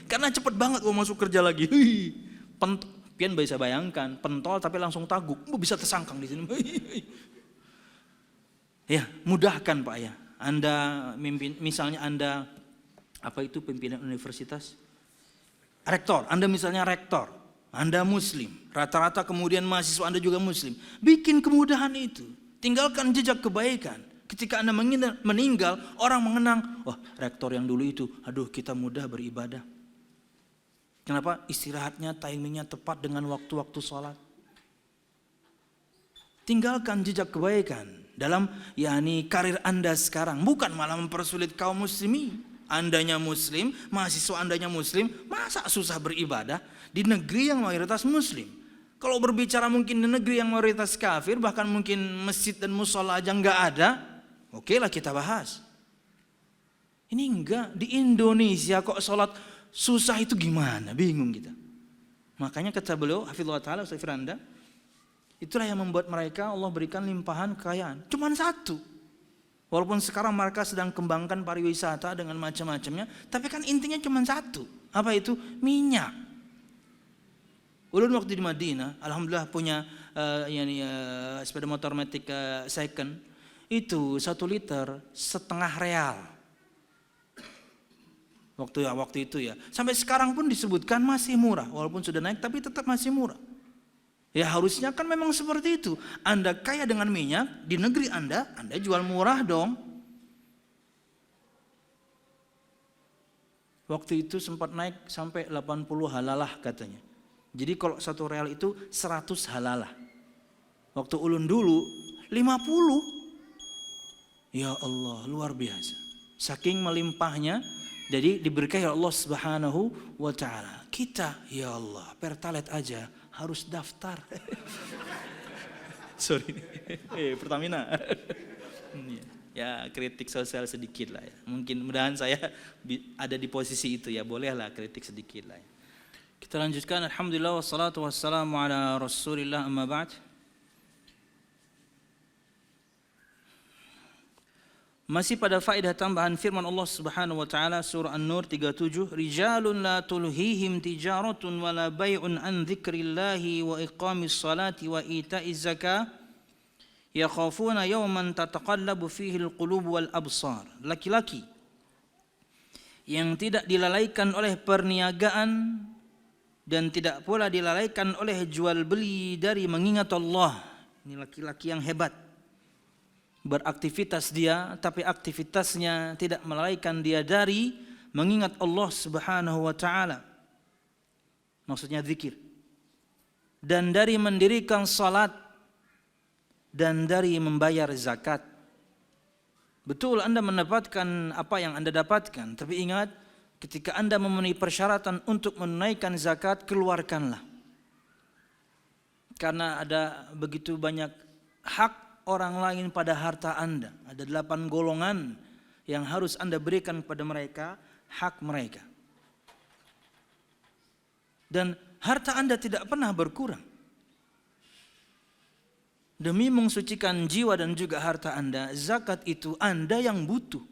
S1: Karena cepet banget mau masuk kerja lagi. Pian bisa bayangkan, pentol tapi langsung taguk. Bisa tersangkang di sini. Ya, mudahkan Pak ya. Anda misalnya Anda pimpinan universitas? Rektor, Anda misalnya rektor. Anda muslim, rata-rata kemudian mahasiswa Anda juga muslim. Bikin kemudahan itu, tinggalkan jejak kebaikan. Ketika Anda meninggal, orang mengenang, wah rektor yang dulu itu, aduh kita mudah beribadah. Kenapa? Istirahatnya, timingnya tepat dengan waktu-waktu sholat. Tinggalkan jejak kebaikan dalam karir Anda sekarang. Bukan malah mempersulit kaum muslimin. Andanya muslim, mahasiswa Andanya muslim, masa susah beribadah? Di negeri yang mayoritas muslim. Kalau berbicara mungkin di negeri yang mayoritas kafir, bahkan mungkin masjid dan musola aja nggak ada, oke lah kita bahas. Ini enggak, di Indonesia kok sholat susah itu gimana, bingung kita. Makanya kata beliau, hafizullah ta'ala, Ustaz Firanda, itulah yang membuat mereka Allah berikan limpahan kekayaan. Cuman 1. Walaupun sekarang mereka sedang kembangkan pariwisata dengan macam-macamnya, tapi kan intinya cuma 1. Apa itu? Minyak. Ulun waktu di Madinah, alhamdulillah punya sepeda motor matic second, itu 1 liter setengah real. Waktu itu ya. Sampai sekarang pun disebutkan masih murah, walaupun sudah naik tapi tetap masih murah. Ya harusnya kan memang seperti itu. Anda kaya dengan minyak, di negeri Anda jual murah dong. Waktu itu sempat naik sampai 80 halalah katanya. Jadi kalau 1 real itu 100 halalah. Waktu ulun dulu 50. Ya Allah, luar biasa. Saking melimpahnya, jadi diberkahi Allah Subhanahu wa taala. Kita, ya Allah, Pertalite aja harus daftar. Sorry. Pertamina. Ya, kritik sosial sedikit lah ya. Mungkin mudahan saya ada di posisi itu ya, bolehlah kritik sedikit lah ya. Kita lanjutkan. Alhamdulillah wassalatu wassalamu ala Rasulillah, amma ba'd. Masih pada faedah tambahan firman Allah Subhanahu wa taala surah An-Nur 37, rijalun la tulhihim tijaratun wala bai'un an dzikrillahi wa iqamis salati wa ita'iz zakah yakhafuna yawman tataqallabu fihi al-qulub wal absar. Laki-laki yang tidak dilalaikan oleh perniagaan dan tidak pula dilalaikan oleh jual beli dari mengingat Allah. Ini laki-laki yang hebat. Beraktivitas dia, tapi aktivitasnya tidak melalaikan dia dari mengingat Allah Subhanahu wa taala. Maksudnya zikir. Dan dari mendirikan salat dan dari membayar zakat. Betul Anda mendapatkan apa yang Anda dapatkan, tapi ingat ketika Anda memenuhi persyaratan untuk menunaikan zakat, keluarkanlah. Karena ada begitu banyak hak orang lain pada harta Anda. Ada 8 golongan yang harus Anda berikan kepada mereka, hak mereka. Dan harta Anda tidak pernah berkurang. Demi mensucikan jiwa dan juga harta Anda, zakat itu Anda yang butuh.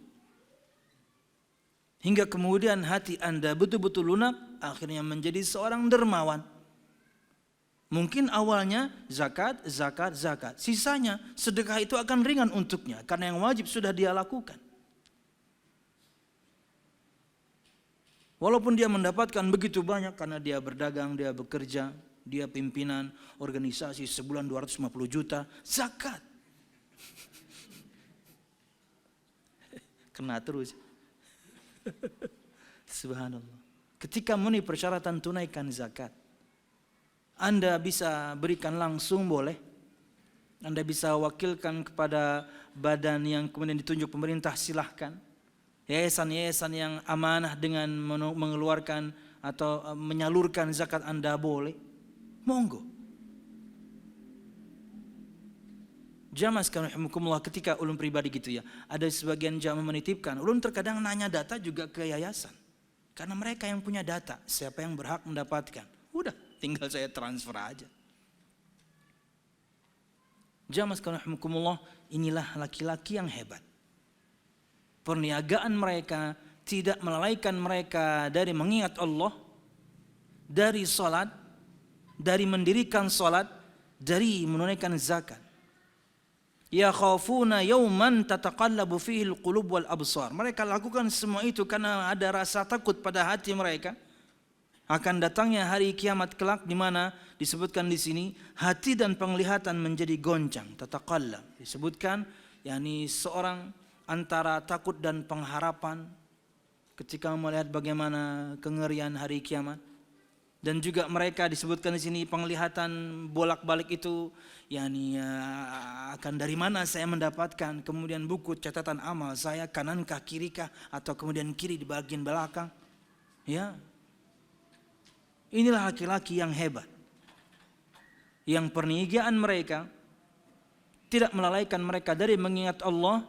S1: Hingga kemudian hati Anda betul-betul lunak, akhirnya menjadi seorang dermawan. Mungkin awalnya zakat. Sisanya sedekah itu akan ringan untuknya, karena yang wajib sudah dia lakukan. Walaupun dia mendapatkan begitu banyak karena dia berdagang, dia bekerja, dia pimpinan organisasi sebulan 250 juta, zakat. Kena terus. Subhanallah. Ketika memenuhi persyaratan tunaikan zakat. Anda bisa berikan langsung boleh. Anda bisa wakilkan kepada badan yang kemudian ditunjuk pemerintah, silahkan. Yayasan-yayasan yang amanah dengan mengeluarkan atau menyalurkan zakat Anda boleh. Monggo. Jamaah sekalian rahimakumullah, ketika ulun pribadi gitu ya, ada sebagian jamaah menitipkan, ulun terkadang nanya data juga ke yayasan. Karena mereka yang punya data, siapa yang berhak mendapatkan. Udah, tinggal saya transfer aja. Jamaah sekalian rahimakumullah, inilah laki-laki yang hebat. Perniagaan mereka tidak melalaikan mereka dari mengingat Allah, dari salat, dari mendirikan salat, dari menunaikan zakat. Yakhafuna yawman tataqallabu fihi al-qulub wal absar. Mereka lakukan semua itu karena ada rasa takut pada hati mereka akan datangnya hari kiamat kelak, di mana disebutkan di sini hati dan penglihatan menjadi goncang. Tataqallab disebutkan yakni seorang antara takut dan pengharapan ketika melihat bagaimana kengerian hari kiamat. Dan juga mereka disebutkan di sini penglihatan bolak-balik itu, yakni akan dari mana saya mendapatkan, kemudian buku catatan amal saya kanankah kirikah atau kemudian kiri di bagian belakang. Ya, inilah laki-laki yang hebat, yang perniagaan mereka tidak melalaikan mereka dari mengingat Allah,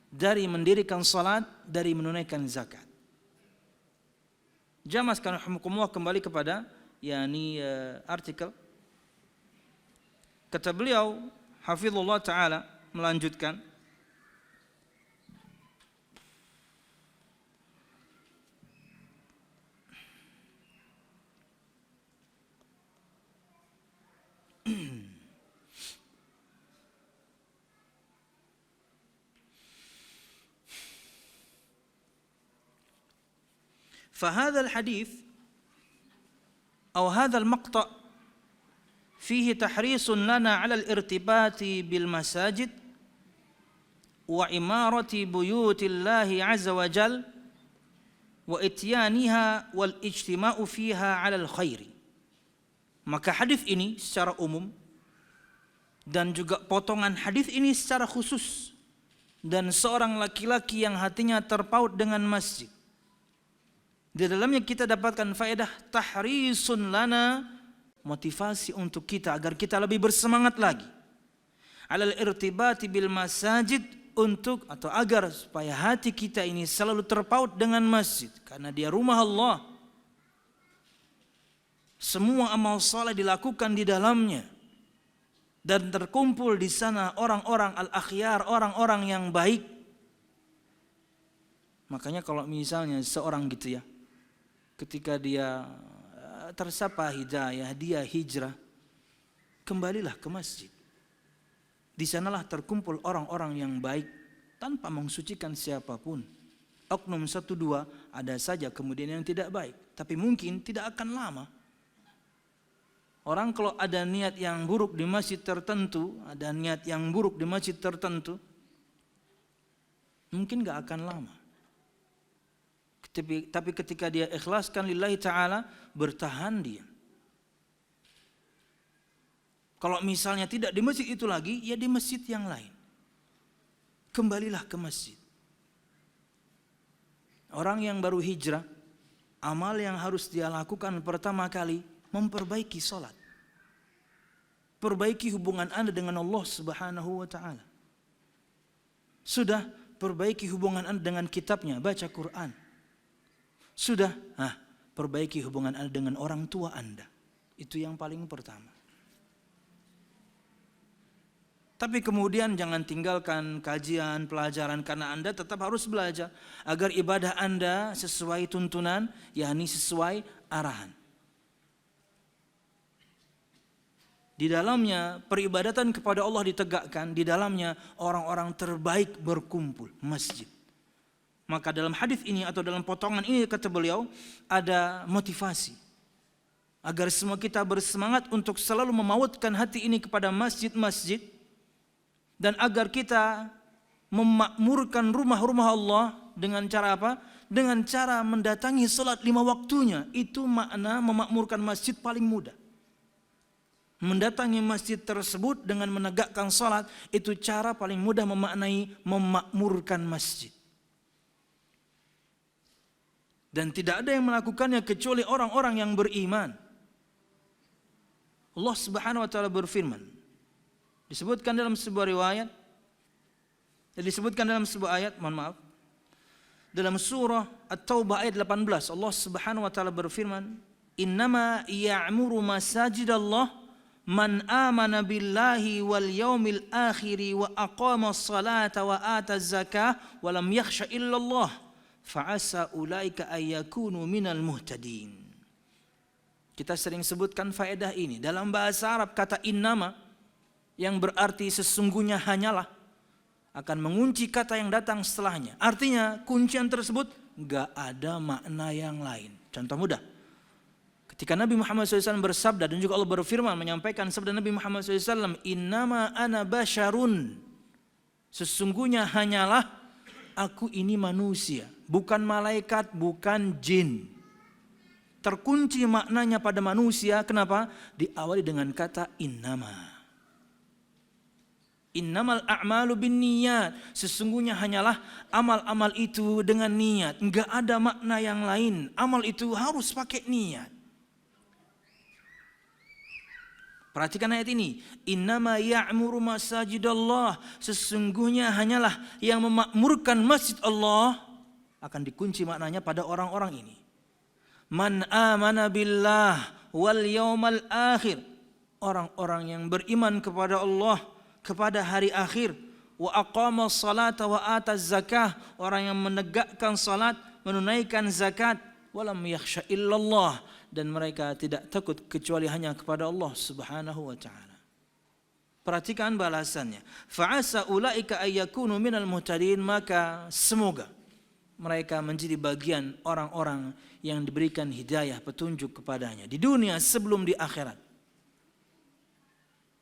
S1: dari mendirikan salat, dari menunaikan zakat. Jamaah sekalian rahimakumullah, kembali kepada artikel. Kata beliau hafizullah taala melanjutkan, فهذا الحديث أو هذا المقطع فيه تحريص لنا على الارتباط بالمساجد وعمارة بيوت الله عز وجل وإتيانها والاجتماع فيها على الخير. Maka hadis ini secara umum dan juga potongan hadis ini secara khusus, dan seorang laki-laki yang hatinya terpaut dengan masjid, di dalamnya kita dapatkan faedah tahrisun lana, motivasi untuk kita agar kita lebih bersemangat lagi, alal irtibati bil masajid, untuk atau agar supaya hati kita ini selalu terpaut dengan masjid, karena dia rumah Allah. Semua amal saleh dilakukan di dalamnya dan terkumpul di sana orang-orang al-akhyar, orang-orang yang baik. Makanya kalau misalnya seorang gitu ya, ketika dia tersapa hidayah, dia hijrah, kembalilah ke masjid. Di sanalah terkumpul orang-orang yang baik tanpa mensucikan siapapun. Oknum 1-2 ada saja kemudian yang tidak baik, tapi mungkin tidak akan lama. Orang kalau ada niat yang buruk di masjid tertentu, mungkin gak akan lama. Tapi ketika dia ikhlaskan lillahi ta'ala, bertahan dia. Kalau misalnya tidak di masjid itu lagi, ya di masjid yang lain. Kembalilah ke masjid. Orang yang baru hijrah, amal yang harus dia lakukan pertama kali, memperbaiki salat. Perbaiki hubungan Anda dengan Allah Subhanahu wa ta'ala. Sudah, perbaiki hubungan Anda dengan kitabnya, baca Quran. Sudah, perbaiki hubungan Anda dengan orang tua Anda. Itu yang paling pertama. Tapi kemudian jangan tinggalkan kajian, pelajaran, karena Anda tetap harus belajar agar ibadah Anda sesuai tuntunan, yakni sesuai arahan. Di dalamnya peribadatan kepada Allah ditegakkan, di dalamnya orang-orang terbaik berkumpul, masjid. Maka dalam hadis ini atau dalam potongan ini kata beliau ada motivasi agar semua kita bersemangat untuk selalu memautkan hati ini kepada masjid-masjid. Dan agar kita memakmurkan rumah-rumah Allah dengan cara apa? Dengan cara mendatangi salat 5 waktunya. Itu makna memakmurkan masjid paling mudah. Mendatangi masjid tersebut dengan menegakkan salat, itu cara paling mudah memaknai memakmurkan masjid. Dan tidak ada yang melakukannya kecuali orang-orang yang beriman. Allah Subhanahu wa ta'ala berfirman, disebutkan dalam sebuah riwayat, disebutkan dalam sebuah ayat, dalam surah At-Taubah ayat 18, Allah Subhanahu wa ta'ala berfirman, "Innama ya'muru masajidallah man amana billahi wal yaumil akhiri wa aqama as-salata wa ata az-zakah wa lam yakhsha illallah fa'asa ulaika ayyakunu minal muhtadin." Kita sering sebutkan faedah ini. Dalam bahasa Arab kata innama yang berarti sesungguhnya hanyalah akan mengunci kata yang datang setelahnya. Artinya kuncian tersebut gak ada makna yang lain. Contoh mudah. Ketika Nabi Muhammad SAW bersabda dan juga Allah berfirman menyampaikan sabda Nabi Muhammad SAW, "Innama ana basyarun." Sesungguhnya hanyalah aku ini manusia, bukan malaikat, bukan jin. Terkunci maknanya pada manusia. Kenapa? Diawali dengan kata innama. Innamal a'malu binniyat. Sesungguhnya hanyalah amal-amal itu dengan niat. Enggak ada makna yang lain. Amal itu harus pakai niat. Perhatikan ayat ini. Innama ya'muru masajidallah. Sesungguhnya hanyalah yang memakmurkan masjid Allah. Akan dikunci maknanya pada orang-orang ini. Man amana billah wal yawmal akhir. Orang-orang yang beriman kepada Allah, kepada hari akhir, wa aqama salata wa ata zakah, orang yang menegakkan salat, menunaikan zakat, walam yakhsha illallah, dan mereka tidak takut kecuali hanya kepada Allah Subhanahu wa taala. Perhatikan balasannya. Fa'asa ulaika ayyakunu minal muhtadin, maka semoga mereka menjadi bagian orang-orang yang diberikan hidayah, petunjuk kepadanya di dunia sebelum di akhirat.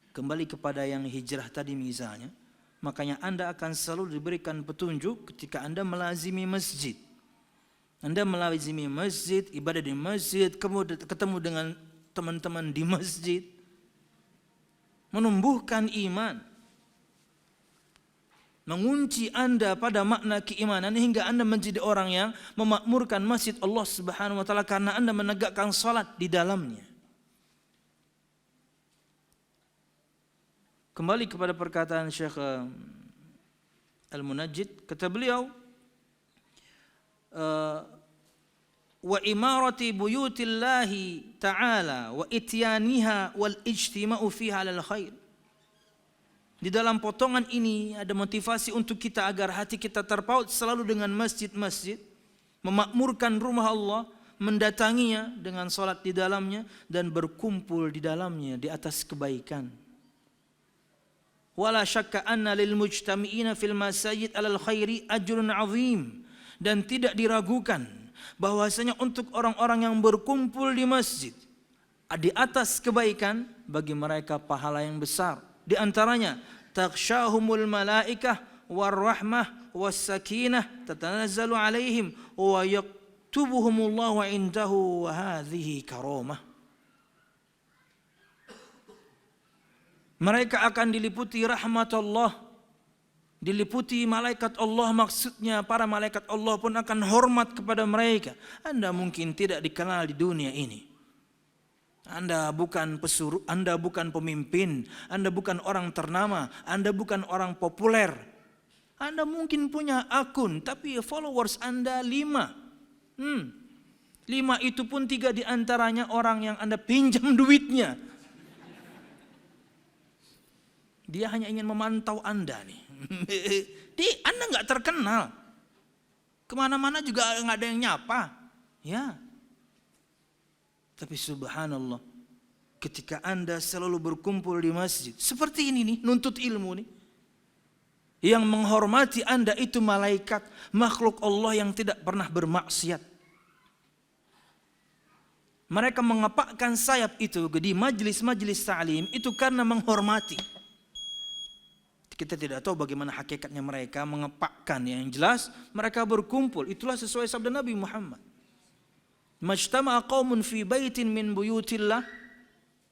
S1: Kembali kepada yang hijrah tadi misalnya, makanya Anda akan selalu diberikan petunjuk ketika Anda melazimi masjid. Anda melazimi masjid, ibadah di masjid, kemudian ketemu dengan teman-teman di masjid, menumbuhkan iman, mengunci Anda pada makna keimanan hingga Anda menjadi orang yang memakmurkan masjid Allah Subhanahu wa taala karena Anda menegakkan salat di dalamnya. Kembali kepada perkataan Syekh Al-Munajjid, kata beliau, wa imarati buyutillahi ta'ala wa ityaniha wal ijtima'u fiha lal khair. Di dalam potongan ini ada motivasi untuk kita agar hati kita terpaut selalu dengan masjid-masjid, memakmurkan rumah Allah, mendatanginya dengan salat di dalamnya dan berkumpul di dalamnya di atas kebaikan. Wala syakka anna lil mujtami'ina fil masajid alal khairi ajrun 'azim. Dan tidak diragukan bahwasanya untuk orang-orang yang berkumpul di masjid di atas kebaikan, bagi mereka pahala yang besar. Di antaranya takhshahumul malaikah warahmah wassakinah tatanazzalu alaihim wa yaktubuhumullahu indahu wa hadhihi karamah. Mereka akan diliputi rahmat Allah, diliputi malaikat Allah, maksudnya para malaikat Allah pun akan hormat kepada mereka. Anda mungkin tidak dikenal di dunia ini. Anda bukan pesuruh, Anda bukan pemimpin, Anda bukan orang ternama, Anda bukan orang populer. Anda mungkin punya akun, tapi followers Anda 5. 5 itu pun 3 diantaranya orang yang Anda pinjam duitnya. Dia hanya ingin memantau Anda nih. Anda nggak terkenal. Kemana-mana juga nggak ada yang nyapa. Ya. Tapi subhanallah, ketika Anda selalu berkumpul di masjid, seperti ini nih, nuntut ilmu nih. Yang menghormati Anda itu malaikat, makhluk Allah yang tidak pernah bermaksiat. Mereka mengepakkan sayap itu di majlis-majlis ta'lim itu karena menghormati. Kita tidak tahu bagaimana hakikatnya mereka mengepakkan. Yang jelas mereka berkumpul. Itulah sesuai sabda Nabi Muhammad. Majtama'a qaumun fi baitin min buyutillah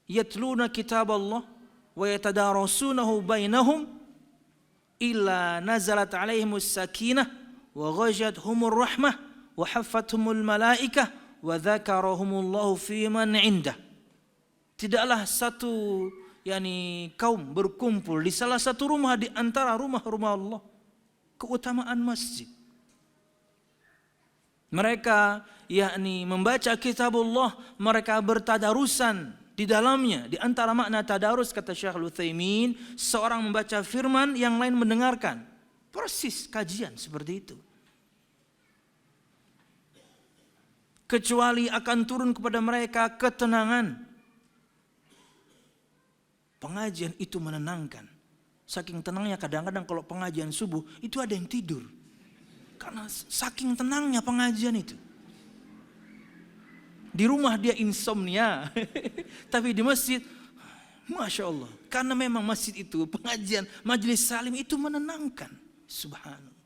S1: yatluna kitab Allah wa yatadarasunahu bainahum illa nazalat alaihimus sakinah wa ghashiyatuhumur rahmah wa haffathumul malaikah wa dzakarahumullahu fi man 'indah. Tidaklah satu kaum berkumpul di salah satu rumah di antara rumah-rumah Allah. Keutamaan masjid. Mereka membaca kitabullah, mereka bertadarusan di dalamnya. Di antara makna tadarus, kata Syekhul Utsaimin, seorang membaca firman, yang lain mendengarkan. Persis kajian seperti itu. Kecuali akan turun kepada mereka ketenangan. Pengajian itu menenangkan. Saking tenangnya kadang-kadang kalau pengajian subuh itu ada yang tidur. Karena saking tenangnya pengajian itu. Di rumah dia insomnia. Tapi di masjid, Masya Allah. Karena memang masjid itu, pengajian, majelis salim itu menenangkan. Subhanallah.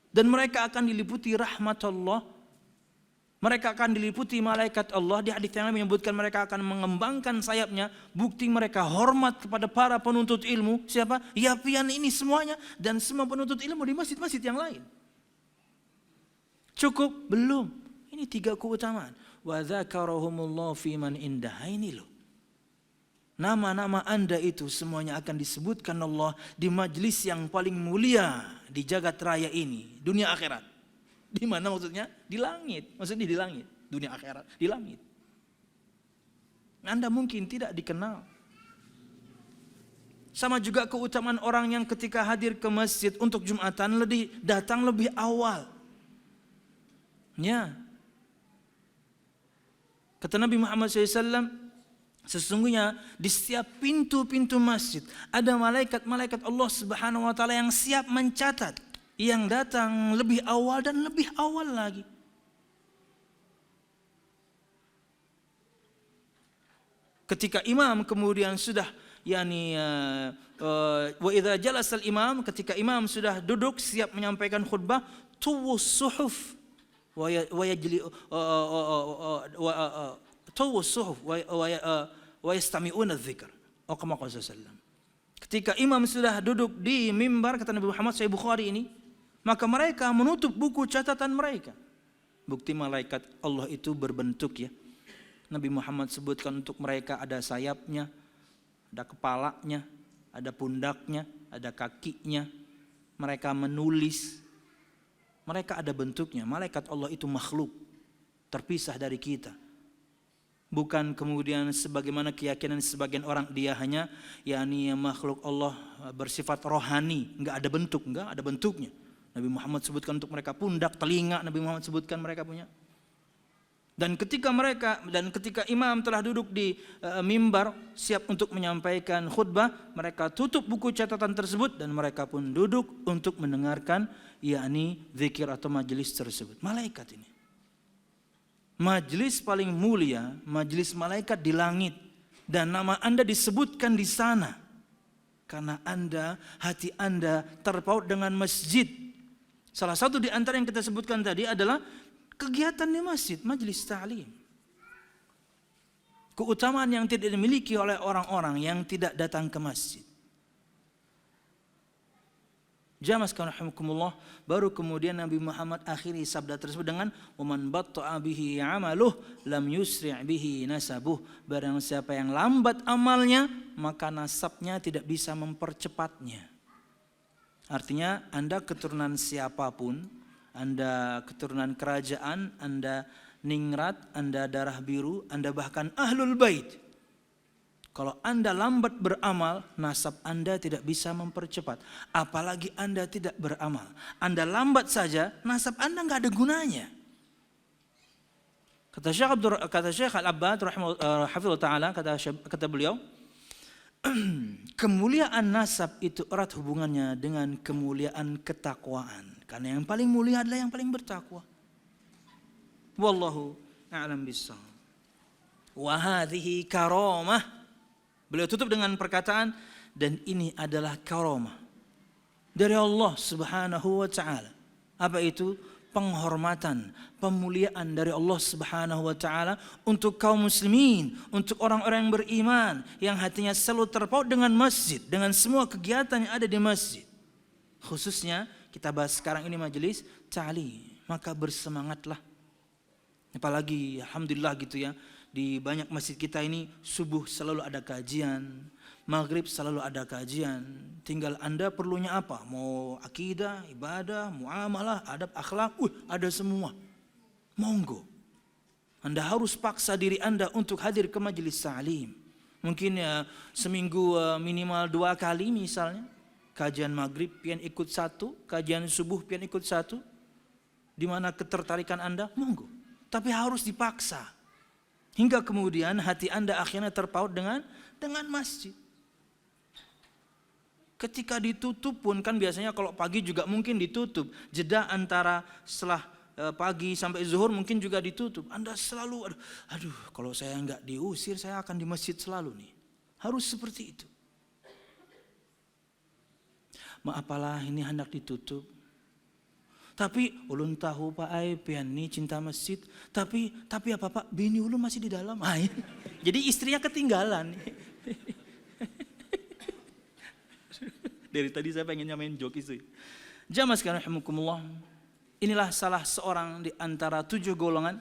S1: Dan mereka akan diliputi rahmat Allah. Mereka akan diliputi malaikat Allah. Di hadits yang lain menyebutkan mereka akan mengembangkan sayapnya. Bukti mereka hormat kepada para penuntut ilmu. Siapa? Ya pian ini semuanya. Dan semua penuntut ilmu di masjid-masjid yang lain. Cukup? Belum. Ini 3 keutamaan. Wa dzakarahumullahu fi man indah. Ini loh. Nama-nama Anda itu semuanya akan disebutkan Allah di majlis yang paling mulia di jagat raya ini. Dunia akhirat. Di mana maksudnya? Di langit. Maksudnya di langit. Dunia akhirat. Di langit. Anda mungkin tidak dikenal. Sama juga keutamaan orang yang ketika hadir ke masjid untuk Jumatan datang lebih awal. Ya. Kata Nabi Muhammad SAW, sesungguhnya di setiap pintu-pintu masjid ada malaikat-malaikat Allah Subhanahu wa taala yang siap mencatat yang datang lebih awal dan lebih awal lagi. Ketika imam kemudian sudah wa idza jalasal imam, ketika imam sudah duduk siap menyampaikan khutbah, tuwus suhuf wa yajli tuwus suhuf wa yastami'una dzikr. Ketika imam sudah duduk di mimbar, kata Nabi Muhammad Sahih Bukhari ini, maka mereka menutup buku catatan mereka. Bukti malaikat Allah itu berbentuk ya. Nabi Muhammad sebutkan untuk mereka ada sayapnya, ada kepalanya, ada pundaknya, ada kakinya. Mereka menulis. Mereka ada bentuknya. Malaikat Allah itu makhluk, terpisah dari kita. Bukan kemudian sebagaimana keyakinan sebagian orang, dia hanya makhluk Allah bersifat rohani, enggak ada bentuk, enggak ada bentuknya. Nabi Muhammad sebutkan untuk mereka pundak, telinga, Nabi Muhammad sebutkan mereka punya. Dan ketika imam telah duduk di mimbar siap untuk menyampaikan khutbah, mereka tutup buku catatan tersebut dan mereka pun duduk untuk mendengarkan yakni zikir atau majelis tersebut. Malaikat ini. Majelis paling mulia, majelis malaikat di langit, dan nama Anda disebutkan di sana. Karena hati Anda terpaut dengan masjid. Salah satu di antara yang kita sebutkan tadi adalah kegiatan di masjid, majelis ta'lim. Keutamaan yang tidak dimiliki oleh orang-orang yang tidak datang ke masjid. Jamaah sekalian rahimakumullah, baru kemudian Nabi Muhammad akhiri sabda tersebut dengan waman batta'a bihi 'amaluh lam yusri' bihi nasabuh. Barang siapa yang lambat amalnya, maka nasabnya tidak bisa mempercepatnya. Artinya Anda keturunan siapapun, Anda keturunan kerajaan, Anda ningrat, Anda darah biru, Anda bahkan ahlul bait. Kalau Anda lambat beramal, nasab Anda tidak bisa mempercepat. Apalagi Anda tidak beramal. Anda lambat saja, nasab Anda nggak ada gunanya. Kata Syekh Al-Abbad rahimahullah ta'ala, kata beliau, kemuliaan nasab itu erat hubungannya dengan kemuliaan ketakwaan. Karena yang paling mulia adalah yang paling bertakwa. Wallahu a'lam bissawab. Wa hadhihi karamah. Beliau tutup dengan perkataan, dan ini adalah karamah dari Allah Subhanahu wa taala. Apa itu? Penghormatan, pemuliaan dari Allah Subhanahu wa taala untuk kaum muslimin, untuk orang-orang yang beriman, yang hatinya selalu terpaut dengan masjid, dengan semua kegiatan yang ada di masjid. Khususnya kita bahas sekarang ini majelis ta'lim, maka bersemangatlah. Apalagi alhamdulillah gitu ya, di banyak masjid kita ini subuh selalu ada kajian, maghrib selalu ada kajian. Tinggal Anda perlunya apa? Mau akidah, ibadah, muamalah, adab, akhlak, ada semua. Monggo. Anda harus paksa diri Anda untuk hadir ke majelis ta'lim. Mungkin ya seminggu minimal 2 kali misalnya. Kajian maghrib pian ikut 1, kajian subuh pian ikut 1. Di mana ketertarikan Anda? Monggo. Tapi harus dipaksa. Hingga kemudian hati Anda akhirnya terpaut dengan masjid. Ketika ditutup pun kan biasanya kalau pagi juga mungkin ditutup. Jeda antara setelah pagi sampai zuhur mungkin juga ditutup. Anda selalu, aduh kalau saya nggak diusir saya akan di masjid selalu nih. Harus seperti itu. Maapalah ini hendak ditutup. Tapi ulun tahu Pak Ai pian ni cinta masjid. Tapi apa Pak? Bini ulun masih di dalam. Jadi istrinya ketinggalan. Dari tadi saya pengen nyamain joke itu. Jamaah sekalian rahimakumullah. Inilah salah seorang di antara 7 golongan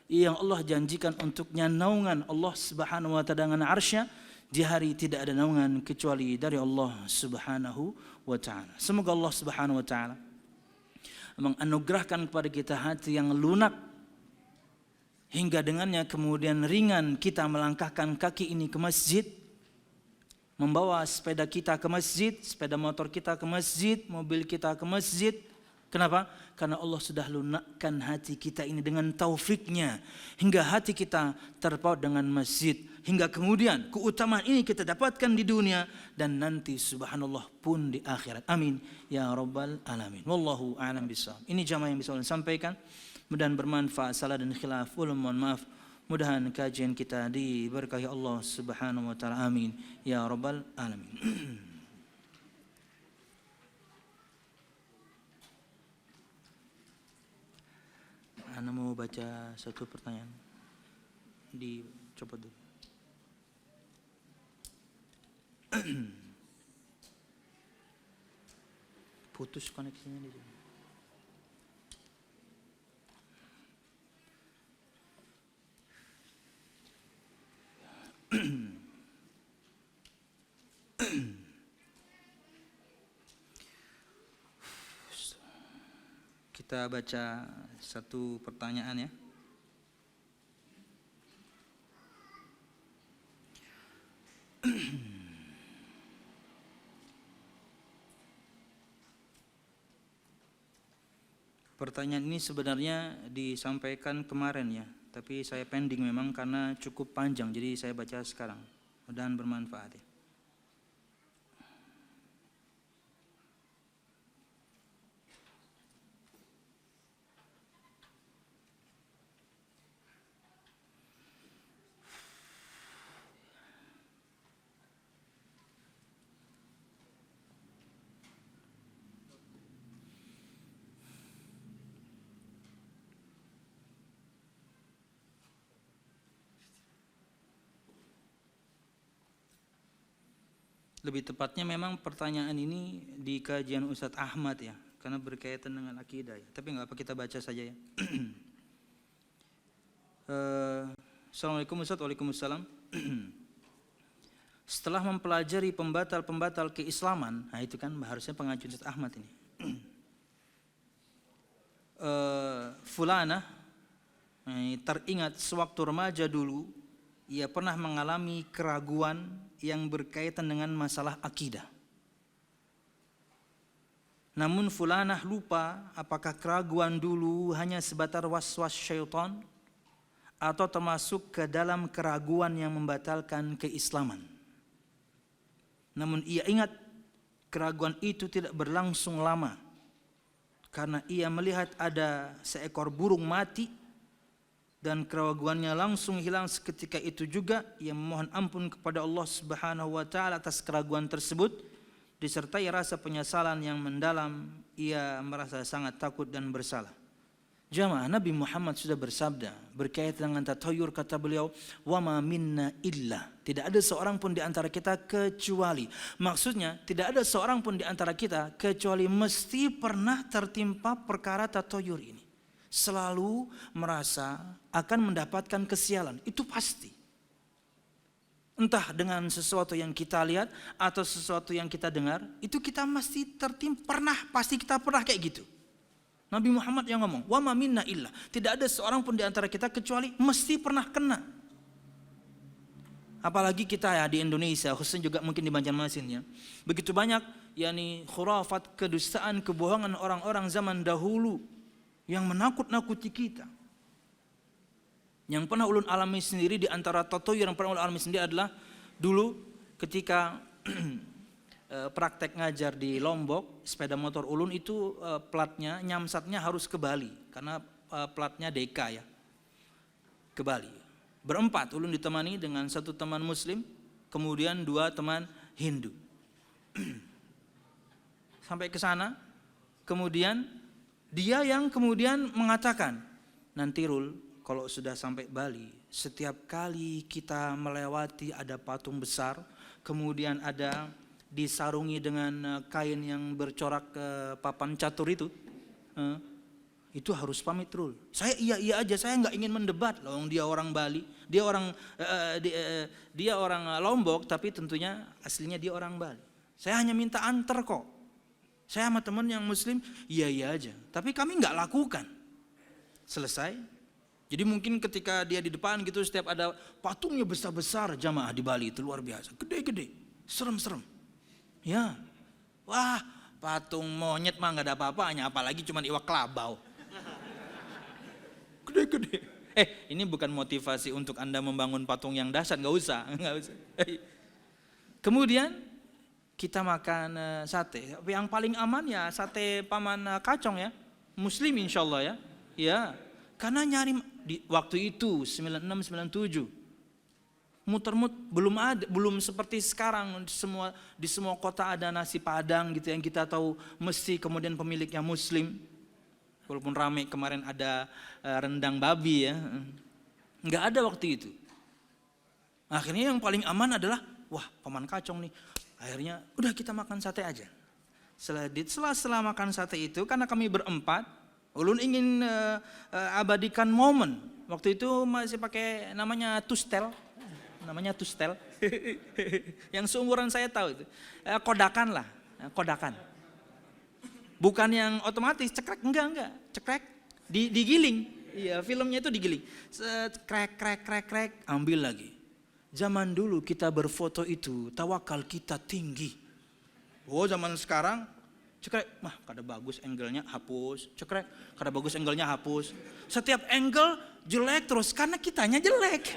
S1: yang Allah janjikan untuknya naungan Allah Subhanahu wa taala dengan arsy-Nya di hari tidak ada naungan kecuali dari Allah Subhanahu wa taala. Semoga Allah Subhanahu wa taala menganugerahkan kepada kita hati yang lunak, hingga dengannya kemudian ringan kita melangkahkan kaki ini ke masjid, membawa sepeda kita ke masjid, sepeda motor kita ke masjid, mobil kita ke masjid. Kenapa? Karena Allah sudah lunakkan hati kita ini dengan taufiknya, hingga hati kita terpaut dengan masjid, hingga kemudian keutamaan ini kita dapatkan di dunia dan nanti subhanallah pun di akhirat. Amin ya rabbal alamin. Wallahu a'lam bishawab. Ini jamaah yang bisa saya sampaikan, mudah-mudahan bermanfaat. Salah dan khilaf mohon maaf. Mudah-mudahan kajian kita diberkahi Allah Subhanahu wa taala. Amin ya rabbal alamin. Ana mau baca satu pertanyaan. Dicoba dulu. Putus koneksinya di sini. Kita baca satu pertanyaan ya. Pertanyaan ini sebenarnya disampaikan kemarin ya, tapi saya pending memang karena cukup panjang, jadi saya baca sekarang. Mudah-mudahan bermanfaat ya. Lebih tepatnya memang pertanyaan ini di kajian Ustadz Ahmad ya, karena berkaitan dengan akidah ya. Tapi nggak apa, kita baca saja ya. Assalamualaikum Ustadz. Waalaikumsalam. Setelah mempelajari pembatal-pembatal keislaman, nah itu kan harusnya pengajuan Ustadz Ahmad ini. Fulana teringat sewaktu remaja dulu ia pernah mengalami keraguan yang berkaitan dengan masalah akidah. Namun fulanah lupa apakah keraguan dulu hanya sebatas was-was syaitan atau termasuk ke dalam keraguan yang membatalkan keislaman. Namun ia ingat keraguan itu tidak berlangsung lama karena ia melihat ada seekor burung mati dan keraguannya langsung hilang seketika itu juga. Ia memohon ampun kepada Allah Subhanahu wa taala atas keraguan tersebut disertai rasa penyesalan yang mendalam. Ia merasa sangat takut dan bersalah. Jamaah, Nabi Muhammad sudah bersabda berkaitan dengan tathayyur, kata beliau, wa ma minna illa, tidak ada seorang pun di antara kita kecuali, maksudnya tidak ada seorang pun di antara kita kecuali mesti pernah tertimpa perkara tathayyur ini. Selalu merasa akan mendapatkan kesialan, itu pasti. Entah dengan sesuatu yang kita lihat atau sesuatu yang kita dengar, itu kita mesti tertimpa, pasti kita pernah kayak gitu. Nabi Muhammad yang ngomong, wa ma minna illa, tidak ada seorang pun di antara kita kecuali mesti pernah kena. Apalagi kita ya di Indonesia, khususnya juga mungkin di Banjarmasin ya. Begitu banyak yakni khurafat, kedustaan, kebohongan orang-orang zaman dahulu yang menakut-nakuti kita. Yang pernah ulun alami sendiri di antara tathayyur yang pernah ulun alami sendiri adalah dulu ketika praktek ngajar di Lombok, sepeda motor ulun itu platnya, nyamsatnya harus ke Bali karena platnya DK ya, ke Bali. Berempat, ulun ditemani dengan satu teman Muslim, kemudian dua teman Hindu. Sampai ke sana, kemudian dia yang kemudian mengatakan, nanti Rul, kalau sudah sampai Bali, setiap kali kita melewati ada patung besar, kemudian ada disarungi dengan kain yang bercorak papan catur itu harus pamit Rul. Saya iya aja, saya nggak ingin mendebat. Loh, dia orang Bali, dia orang Lombok, tapi tentunya aslinya dia orang Bali. Saya hanya minta antar kok. Saya sama teman yang Muslim, iya aja. Tapi kami nggak lakukan. Selesai. Jadi mungkin ketika dia di depan gitu, setiap ada patungnya besar-besar, jamaah di Bali itu luar biasa, gede-gede, serem-serem. Ya, wah patung monyet mah nggak ada apa-apanya, apalagi cuma iwak kelabau. Gede-gede. Ini bukan motivasi untuk Anda membangun patung yang dahsyat, nggak usah. Kemudian kita makan sate. Yang paling aman ya sate Paman Kacong ya, Muslim insya Allah ya. Ya, karena nyari di waktu itu 96, 97 muter-muter belum seperti sekarang di semua kota ada nasi Padang gitu yang kita tahu mesti kemudian pemiliknya Muslim. Walaupun ramai kemarin ada rendang babi ya, nggak ada waktu itu. Akhirnya yang paling aman adalah wah Paman Kacong nih. Akhirnya udah kita makan sate aja. Setelah makan sate itu, karena kami berempat, ulun ingin abadikan momen. Waktu itu masih pakai namanya tustel. Yang seumuran saya tahu itu. Kodakan lah, kodakan. Bukan yang otomatis cekrek, enggak. Cekrek digiling. Iya, filmnya itu digiling. Krek, ambil lagi. Zaman dulu kita berfoto itu tawakal kita tinggi. Oh, zaman sekarang Cekrek, mah kada bagus angle-nya, hapus. Cekrek, kada bagus angle-nya, hapus. Setiap angle jelek terus karena kitanya jelek.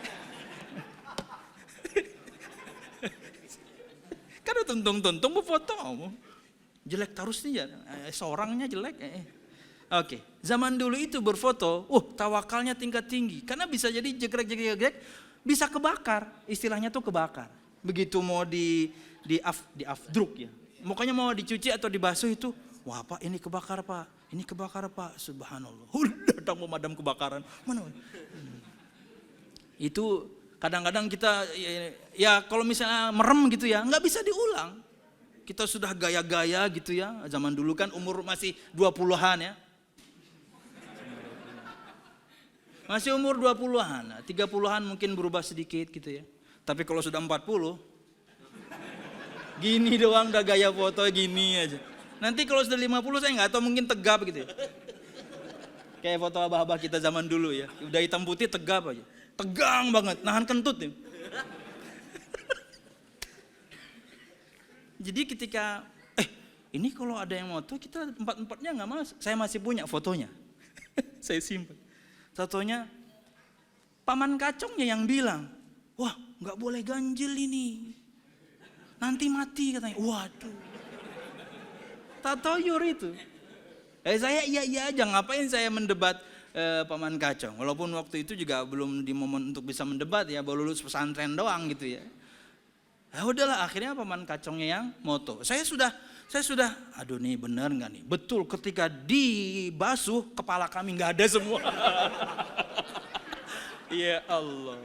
S1: Kada tuntung-tuntung foto. Jelek terus nih ya, seorangnya jelek. Oke, zaman dulu itu berfoto, tawakalnya tingkat tinggi. Karena bisa jadi jegrek, bisa kebakar. Istilahnya tuh kebakar. Begitu mau di afdruk ya. Makanya mau dicuci atau dibasuh itu, wah Pak ini kebakar Pak, ini kebakar Pak, subhanallah. Datang pemadam kebakaran, mana? Itu kadang-kadang kita, ya kalau misalnya merem gitu ya, nggak bisa diulang. Kita sudah gaya-gaya gitu ya, zaman dulu kan umur masih 20-an ya. Masih umur 20-an, 30-an mungkin berubah sedikit gitu ya. Tapi kalau sudah 40, gini doang udah gaya foto gini aja. Nanti kalau sudah 50 saya nggak tahu mungkin tegap gitu ya. Kayak foto abah-abah kita zaman dulu ya. Udah hitam putih tegap aja. Tegang banget, nahan kentut nih. Jadi ketika, ini kalau ada yang foto kita empat-empatnya nggak masuk. Saya masih punya fotonya. Saya simpan. Fotonya paman kacongnya yang bilang, wah nggak boleh ganjil ini. Nanti mati katanya. Waduh. Tatoyur itu. Saya iya aja, ngapain saya mendebat paman kacong. Walaupun waktu itu juga belum di momen untuk bisa mendebat ya, baru lulus pesantren doang gitu ya. Ya udahlah, akhirnya paman kacongnya yang moto. Saya sudah, aduh nih bener nggak nih? Betul, ketika dibasuh kepala kami nggak ada semua. Ya Allah.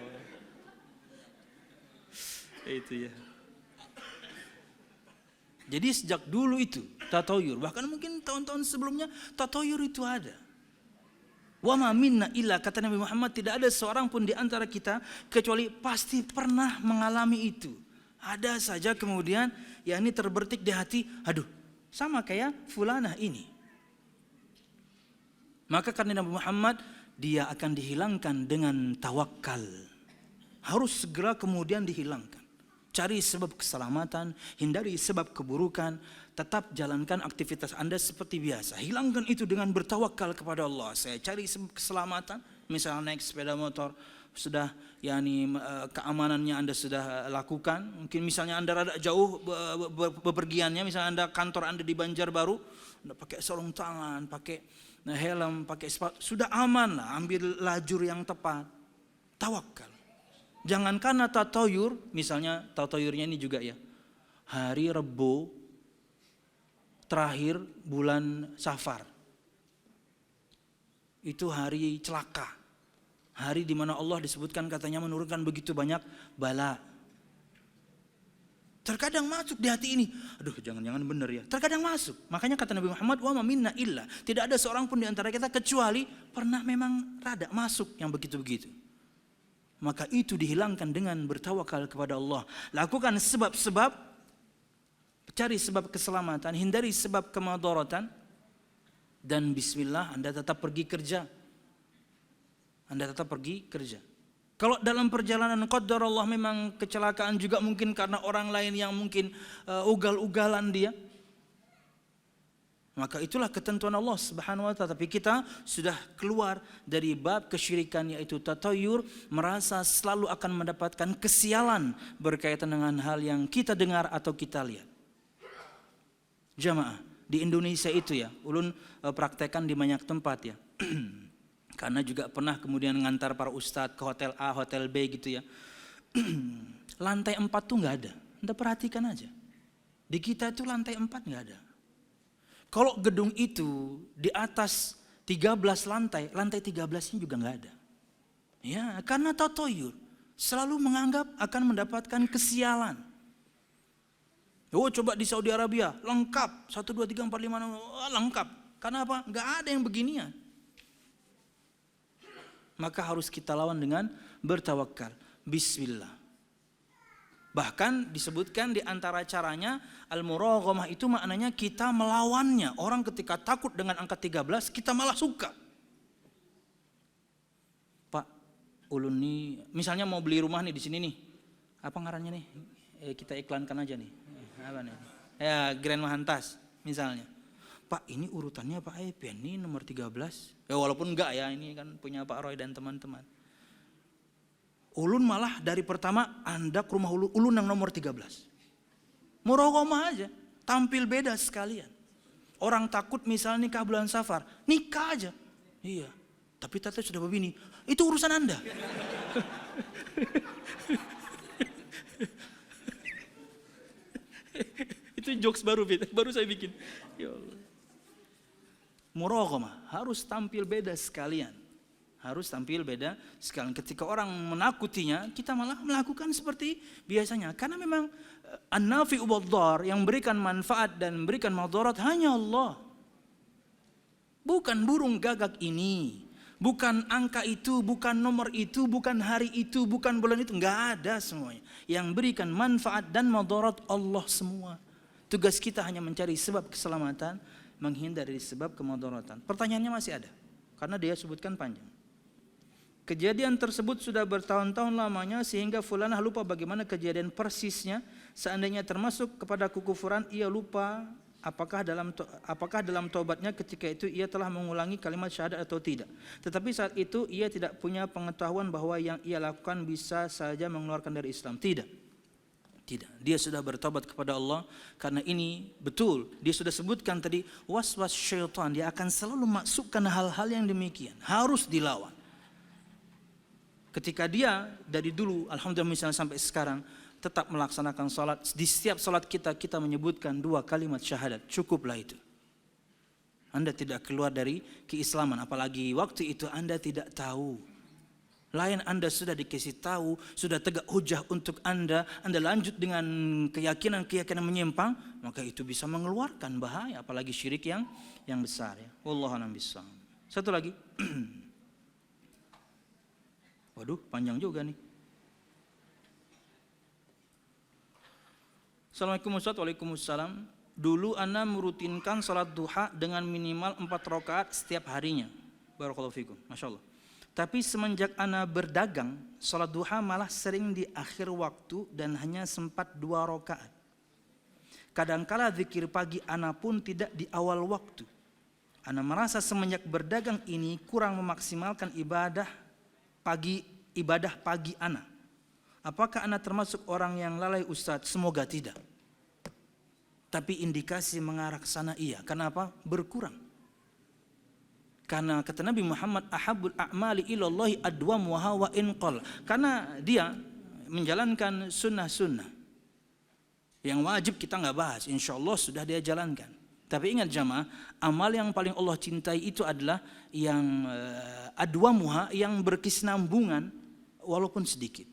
S1: Itu ya. Jadi sejak dulu itu tatoyur, bahkan mungkin tahun-tahun sebelumnya tatoyur itu ada. Wa ma minna illa, kata Nabi Muhammad, tidak ada seorang pun di antara kita kecuali pasti pernah mengalami itu. Ada saja kemudian ya ini terbertik di hati, aduh sama kayak fulanah ini. Maka karena Nabi Muhammad, dia akan dihilangkan dengan tawakal. Harus segera kemudian dihilangkan. Cari sebab keselamatan, hindari sebab keburukan, tetap jalankan aktivitas Anda seperti biasa. Hilangkan itu dengan bertawakal kepada Allah. Saya cari sebab keselamatan, misalnya naik sepeda motor, sudah keamanannya Anda sudah lakukan. Mungkin misalnya Anda rada jauh bepergiannya, misalnya Anda kantor Anda di Banjarbaru, Anda pakai sarung tangan, pakai helm, pakai sepatu, sudah aman lah, ambil lajur yang tepat. Tawakal. Jangan karena tatoyur, misalnya tatoyurnya ini juga ya, hari Rebo terakhir bulan Safar, itu hari celaka, hari di mana Allah disebutkan katanya menurunkan begitu banyak bala. Terkadang masuk di hati ini, aduh jangan-jangan benar ya, terkadang masuk. Makanya kata Nabi Muhammad, wa ma minna illa, tidak ada seorang pun di antara kita kecuali pernah memang rada masuk yang begitu-begitu. Maka itu dihilangkan dengan bertawakal kepada Allah. Lakukan sebab-sebab, cari sebab keselamatan, hindari sebab kemadaratan, dan bismillah Anda tetap pergi kerja. Anda tetap pergi kerja. Kalau dalam perjalanan qadar Allah memang kecelakaan juga mungkin karena orang lain yang mungkin ugal-ugalan dia, maka itulah ketentuan Allah Subhanahu wa ta'ala. Tapi kita sudah keluar dari bab kesyirikan yaitu tatayur, merasa selalu akan mendapatkan kesialan berkaitan dengan hal yang kita dengar atau kita lihat. Jamaah, di Indonesia itu ya, ulun praktekkan di banyak tempat ya. Karena juga pernah kemudian ngantar para ustadz ke hotel A, hotel B gitu ya. Lantai 4 tuh nggak ada. Anda perhatikan aja. Di kita itu lantai 4 nggak ada. Kalau gedung itu di atas 13 lantai, lantai 13-nya juga nggak ada. Ya, karena tatoyur selalu menganggap akan mendapatkan kesialan. Oh, coba di Saudi Arabia lengkap 1 2 3 4 5 6 lengkap. Karena apa? Nggak ada yang beginian. Maka harus kita lawan dengan bertawakal. Bismillah. Bahkan disebutkan di antara caranya al-muraghamah itu maknanya kita melawannya. Orang ketika takut dengan angka 13 kita malah suka. Pak, ulun nih misalnya mau beli rumah nih di sini nih. Apa ngarannya nih? Kita iklankan aja nih. Apa nih? Ya, Grand Mahantas misalnya. Pak ini urutannya Pak Epen ini nomor 13. Ya walaupun enggak ya, ini kan punya Pak Roy dan teman-teman. Ulun malah dari pertama Anda ke rumah ulun yang nomor 13. Murogomah aja, tampil beda sekalian. Orang takut misalnya nikah bulan Safar, nikah aja. Iya, tapi tata sudah begini, itu urusan Anda. Itu jokes baru saya bikin. Ya Allah. Murogomah harus tampil beda sekalian. Harus tampil beda sekalian. Ketika orang menakutinya, kita malah melakukan seperti biasanya. Karena memang an-nafi'u wad-dhar, yang memberikan manfaat dan memberikan madarat hanya Allah. Bukan burung gagak ini, bukan angka itu, bukan nomor itu, bukan hari itu, bukan bulan itu, enggak ada semuanya. Yang berikan manfaat dan madarat Allah semua. Tugas kita hanya mencari sebab keselamatan, menghindari sebab kemudaratan. Pertanyaannya masih ada, karena dia sebutkan panjang. Kejadian tersebut sudah bertahun-tahun lamanya sehingga fulanah lupa bagaimana kejadian persisnya. Seandainya termasuk kepada kekufuran, ia lupa apakah dalam taubatnya ketika itu ia telah mengulangi kalimat syahadat atau tidak. Tetapi saat itu ia tidak punya pengetahuan bahwa yang ia lakukan bisa saja mengeluarkan dari Islam. Tidak. Dia sudah bertobat kepada Allah, karena ini betul dia sudah sebutkan tadi, waswas syaitan, dia akan selalu masukkan hal-hal yang demikian, harus dilawan. Ketika dia dari dulu, alhamdulillah misalnya sampai sekarang tetap melaksanakan salat, di setiap salat kita menyebutkan 2 kalimat syahadat, cukuplah itu. Anda tidak keluar dari keislaman, apalagi waktu itu Anda tidak tahu. Lain Anda sudah dikasih tahu, sudah tegak hujah untuk Anda lanjut dengan keyakinan menyimpang, maka itu bisa mengeluarkan bahaya, apalagi syirik yang besar ya. Wallahu a'lam bishawab. Satu lagi. Waduh, panjang juga nih. Assalamualaikum Ustaz. Waalaikumsalam. Dulu ana merutinkan salat duha dengan minimal 4 rakaat setiap harinya. Barakallahu fikum. Masya Allah. Tapi semenjak ana berdagang, salat duha malah sering di akhir waktu dan hanya sempat 2 rakaat. Kadangkala zikir pagi ana pun tidak di awal waktu. Ana merasa semenjak berdagang ini kurang memaksimalkan ibadah pagi ana. Apakah ana termasuk orang yang lalai Ustaz? Semoga tidak. Tapi indikasi mengarah ke sana iya. Kenapa? Berkurang. Karena kata Nabi Muhammad, ahabul a'mali ilallahi adwamuha wa inqal. Karena dia menjalankan sunnah-sunnah yang wajib kita nggak bahas, insya Allah sudah dia jalankan. Tapi ingat jamaah, amal yang paling Allah cintai itu adalah yang adwamuha, yang berkesinambungan walaupun sedikit.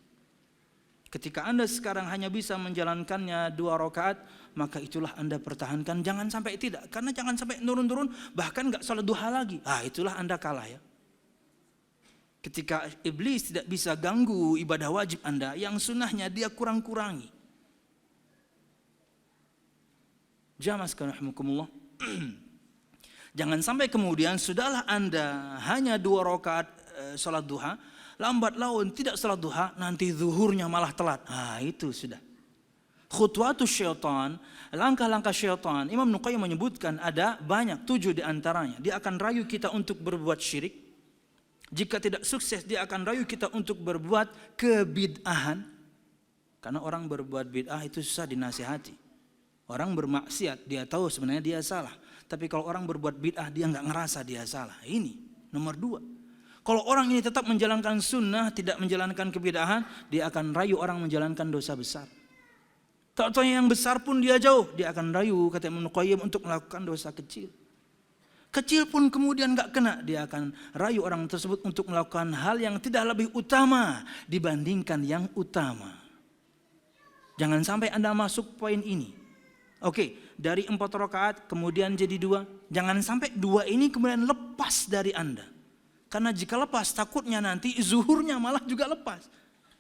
S1: Ketika Anda sekarang hanya bisa menjalankannya 2 rakaat, maka itulah Anda pertahankan, jangan sampai tidak. Karena jangan sampai turun-turun, bahkan gak salat duha lagi. Itulah Anda kalah ya. Ketika iblis tidak bisa ganggu ibadah wajib Anda, yang sunnahnya dia kurang-kurangi. Jamaah sekalian rahimakumullah. Jangan sampai kemudian sudahlah Anda hanya 2 rakaat salat duha, lambat laun tidak salat duha, nanti zuhurnya malah telat. Itu sudah. Khutwatus syaitan, langkah-langkah syaitan, Imam Nuqayyim menyebutkan ada banyak, 7 di antaranya. Dia akan rayu kita untuk berbuat syirik. Jika tidak sukses, dia akan rayu kita untuk berbuat kebid'ahan. Karena orang berbuat bid'ah itu susah dinasihati. Orang bermaksiat, dia tahu sebenarnya dia salah. Tapi kalau orang berbuat bid'ah, dia nggak ngerasa dia salah. Ini nomor 2. Kalau orang ini tetap menjalankan sunnah, tidak menjalankan kebid'ahan, dia akan rayu orang menjalankan dosa besar. Tak tahu yang besar pun dia jauh, dia akan rayu kata Imam Nuqayyim untuk melakukan dosa kecil. Kecil pun kemudian enggak kena, dia akan rayu orang tersebut untuk melakukan hal yang tidak lebih utama dibandingkan yang utama. Jangan sampai Anda masuk poin ini. Oke, dari 4 rakaat kemudian jadi 2. Jangan sampai 2 ini kemudian lepas dari Anda. Karena jika lepas takutnya nanti zuhurnya malah juga lepas.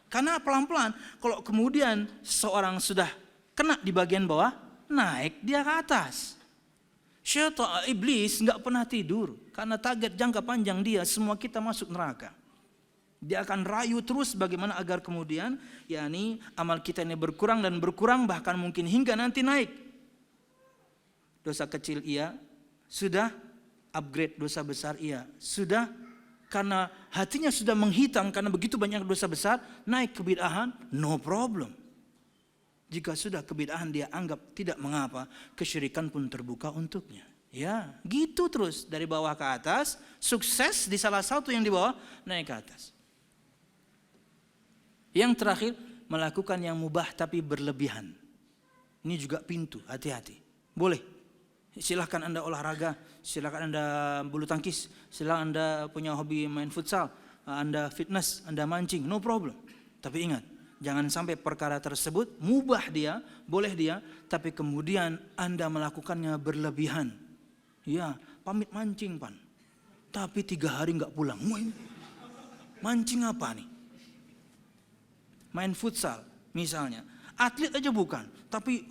S1: Karena pelan-pelan kalau kemudian seorang sudah kena di bagian bawah, naik dia ke atas. Syaitan, iblis nggak pernah tidur. Karena target jangka panjang dia, semua kita masuk neraka. Dia akan rayu terus bagaimana agar kemudian yakni amal kita ini berkurang bahkan mungkin hingga nanti naik. Dosa kecil iya, Sudah upgrade dosa besar? Iya. Sudah karena hatinya sudah menghitam karena begitu banyak dosa besar, naik kebid'ahan? No problem. Jika sudah kebid'ahan dia anggap tidak mengapa, kesyirikan pun terbuka untuknya. Ya, gitu terus dari bawah ke atas, sukses di salah satu yang di bawah, naik ke atas. Yang terakhir, melakukan yang mubah tapi berlebihan. Ini juga pintu, hati-hati. Boleh. Silahkan Anda olahraga, silahkan Anda bulu tangkis, silahkan Anda punya hobi main futsal, Anda fitness, Anda mancing, no problem. Tapi ingat, jangan sampai perkara tersebut mubah dia, boleh dia, tapi kemudian Anda melakukannya berlebihan. Ya, pamit mancing Pan, tapi 3 hari nggak pulang. Mancing apa nih? Main futsal misalnya, atlet aja bukan, tapi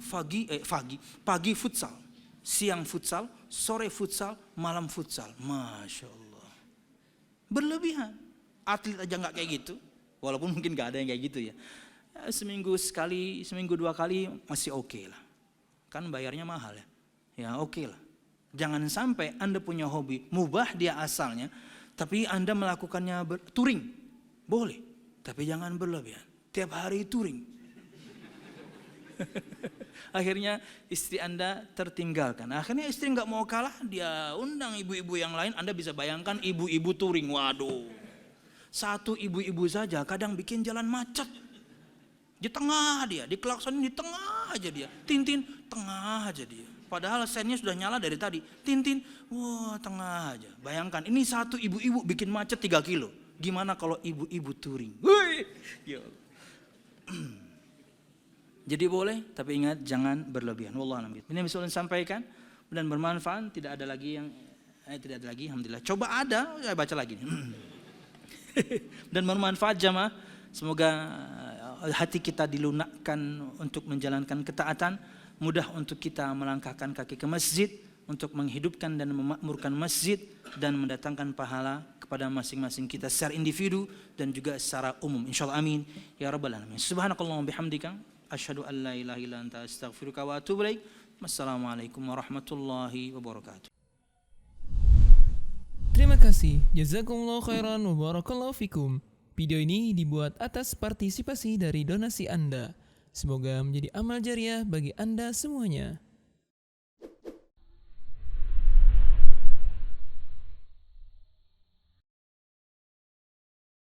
S1: pagi futsal. Siang futsal, sore futsal, malam futsal. Masya Allah. Berlebihan. Atlet aja nggak kayak gitu. Walaupun mungkin nggak ada yang kayak gitu ya. Seminggu sekali, seminggu 2 kali masih oke lah. Kan bayarnya mahal ya. Ya oke lah. Jangan sampai Anda punya hobi, mubah dia asalnya, tapi Anda melakukannya touring. Boleh, tapi jangan berlebihan. Tiap hari touring. Akhirnya istri Anda tertinggalkan. Akhirnya istri nggak mau kalah, dia undang ibu-ibu yang lain. Anda bisa bayangkan ibu-ibu touring. Waduh, satu ibu-ibu saja kadang bikin jalan macet. Di tengah dia, di klaksonin di tengah aja dia. Tintin, tengah aja dia. Padahal sennya sudah nyala dari tadi. Tintin, wah tengah aja. Bayangkan, ini satu ibu-ibu bikin macet 3 kilo. Gimana kalau ibu-ibu touring? Wih, ya. Jadi boleh, tapi ingat jangan berlebihan. Wallahu a'lam. Ini yang bisa saya sampaikan dan bermanfaat. Tidak ada lagi yang tidak ada lagi. Alhamdulillah. Coba ada, saya baca lagi. Dan bermanfaat jamaah. Semoga hati kita dilunakkan untuk menjalankan ketaatan. Mudah untuk kita melangkahkan kaki ke masjid untuk menghidupkan dan memakmurkan masjid dan mendatangkan pahala kepada masing-masing kita secara individu dan juga secara umum. Insyaallah amin ya rabbal alamin. Subhanakallahumma bihamdika asyhadu an la ilaha illa anta astaghfiruka wa atubu ilaik. Wassalamualaikum warahmatullahi wabarakatuh.
S2: Terima kasih. Jazakumullah khairan wa barakallahu fikum. Video ini dibuat atas partisipasi dari donasi Anda. Semoga menjadi amal jariah bagi Anda semuanya.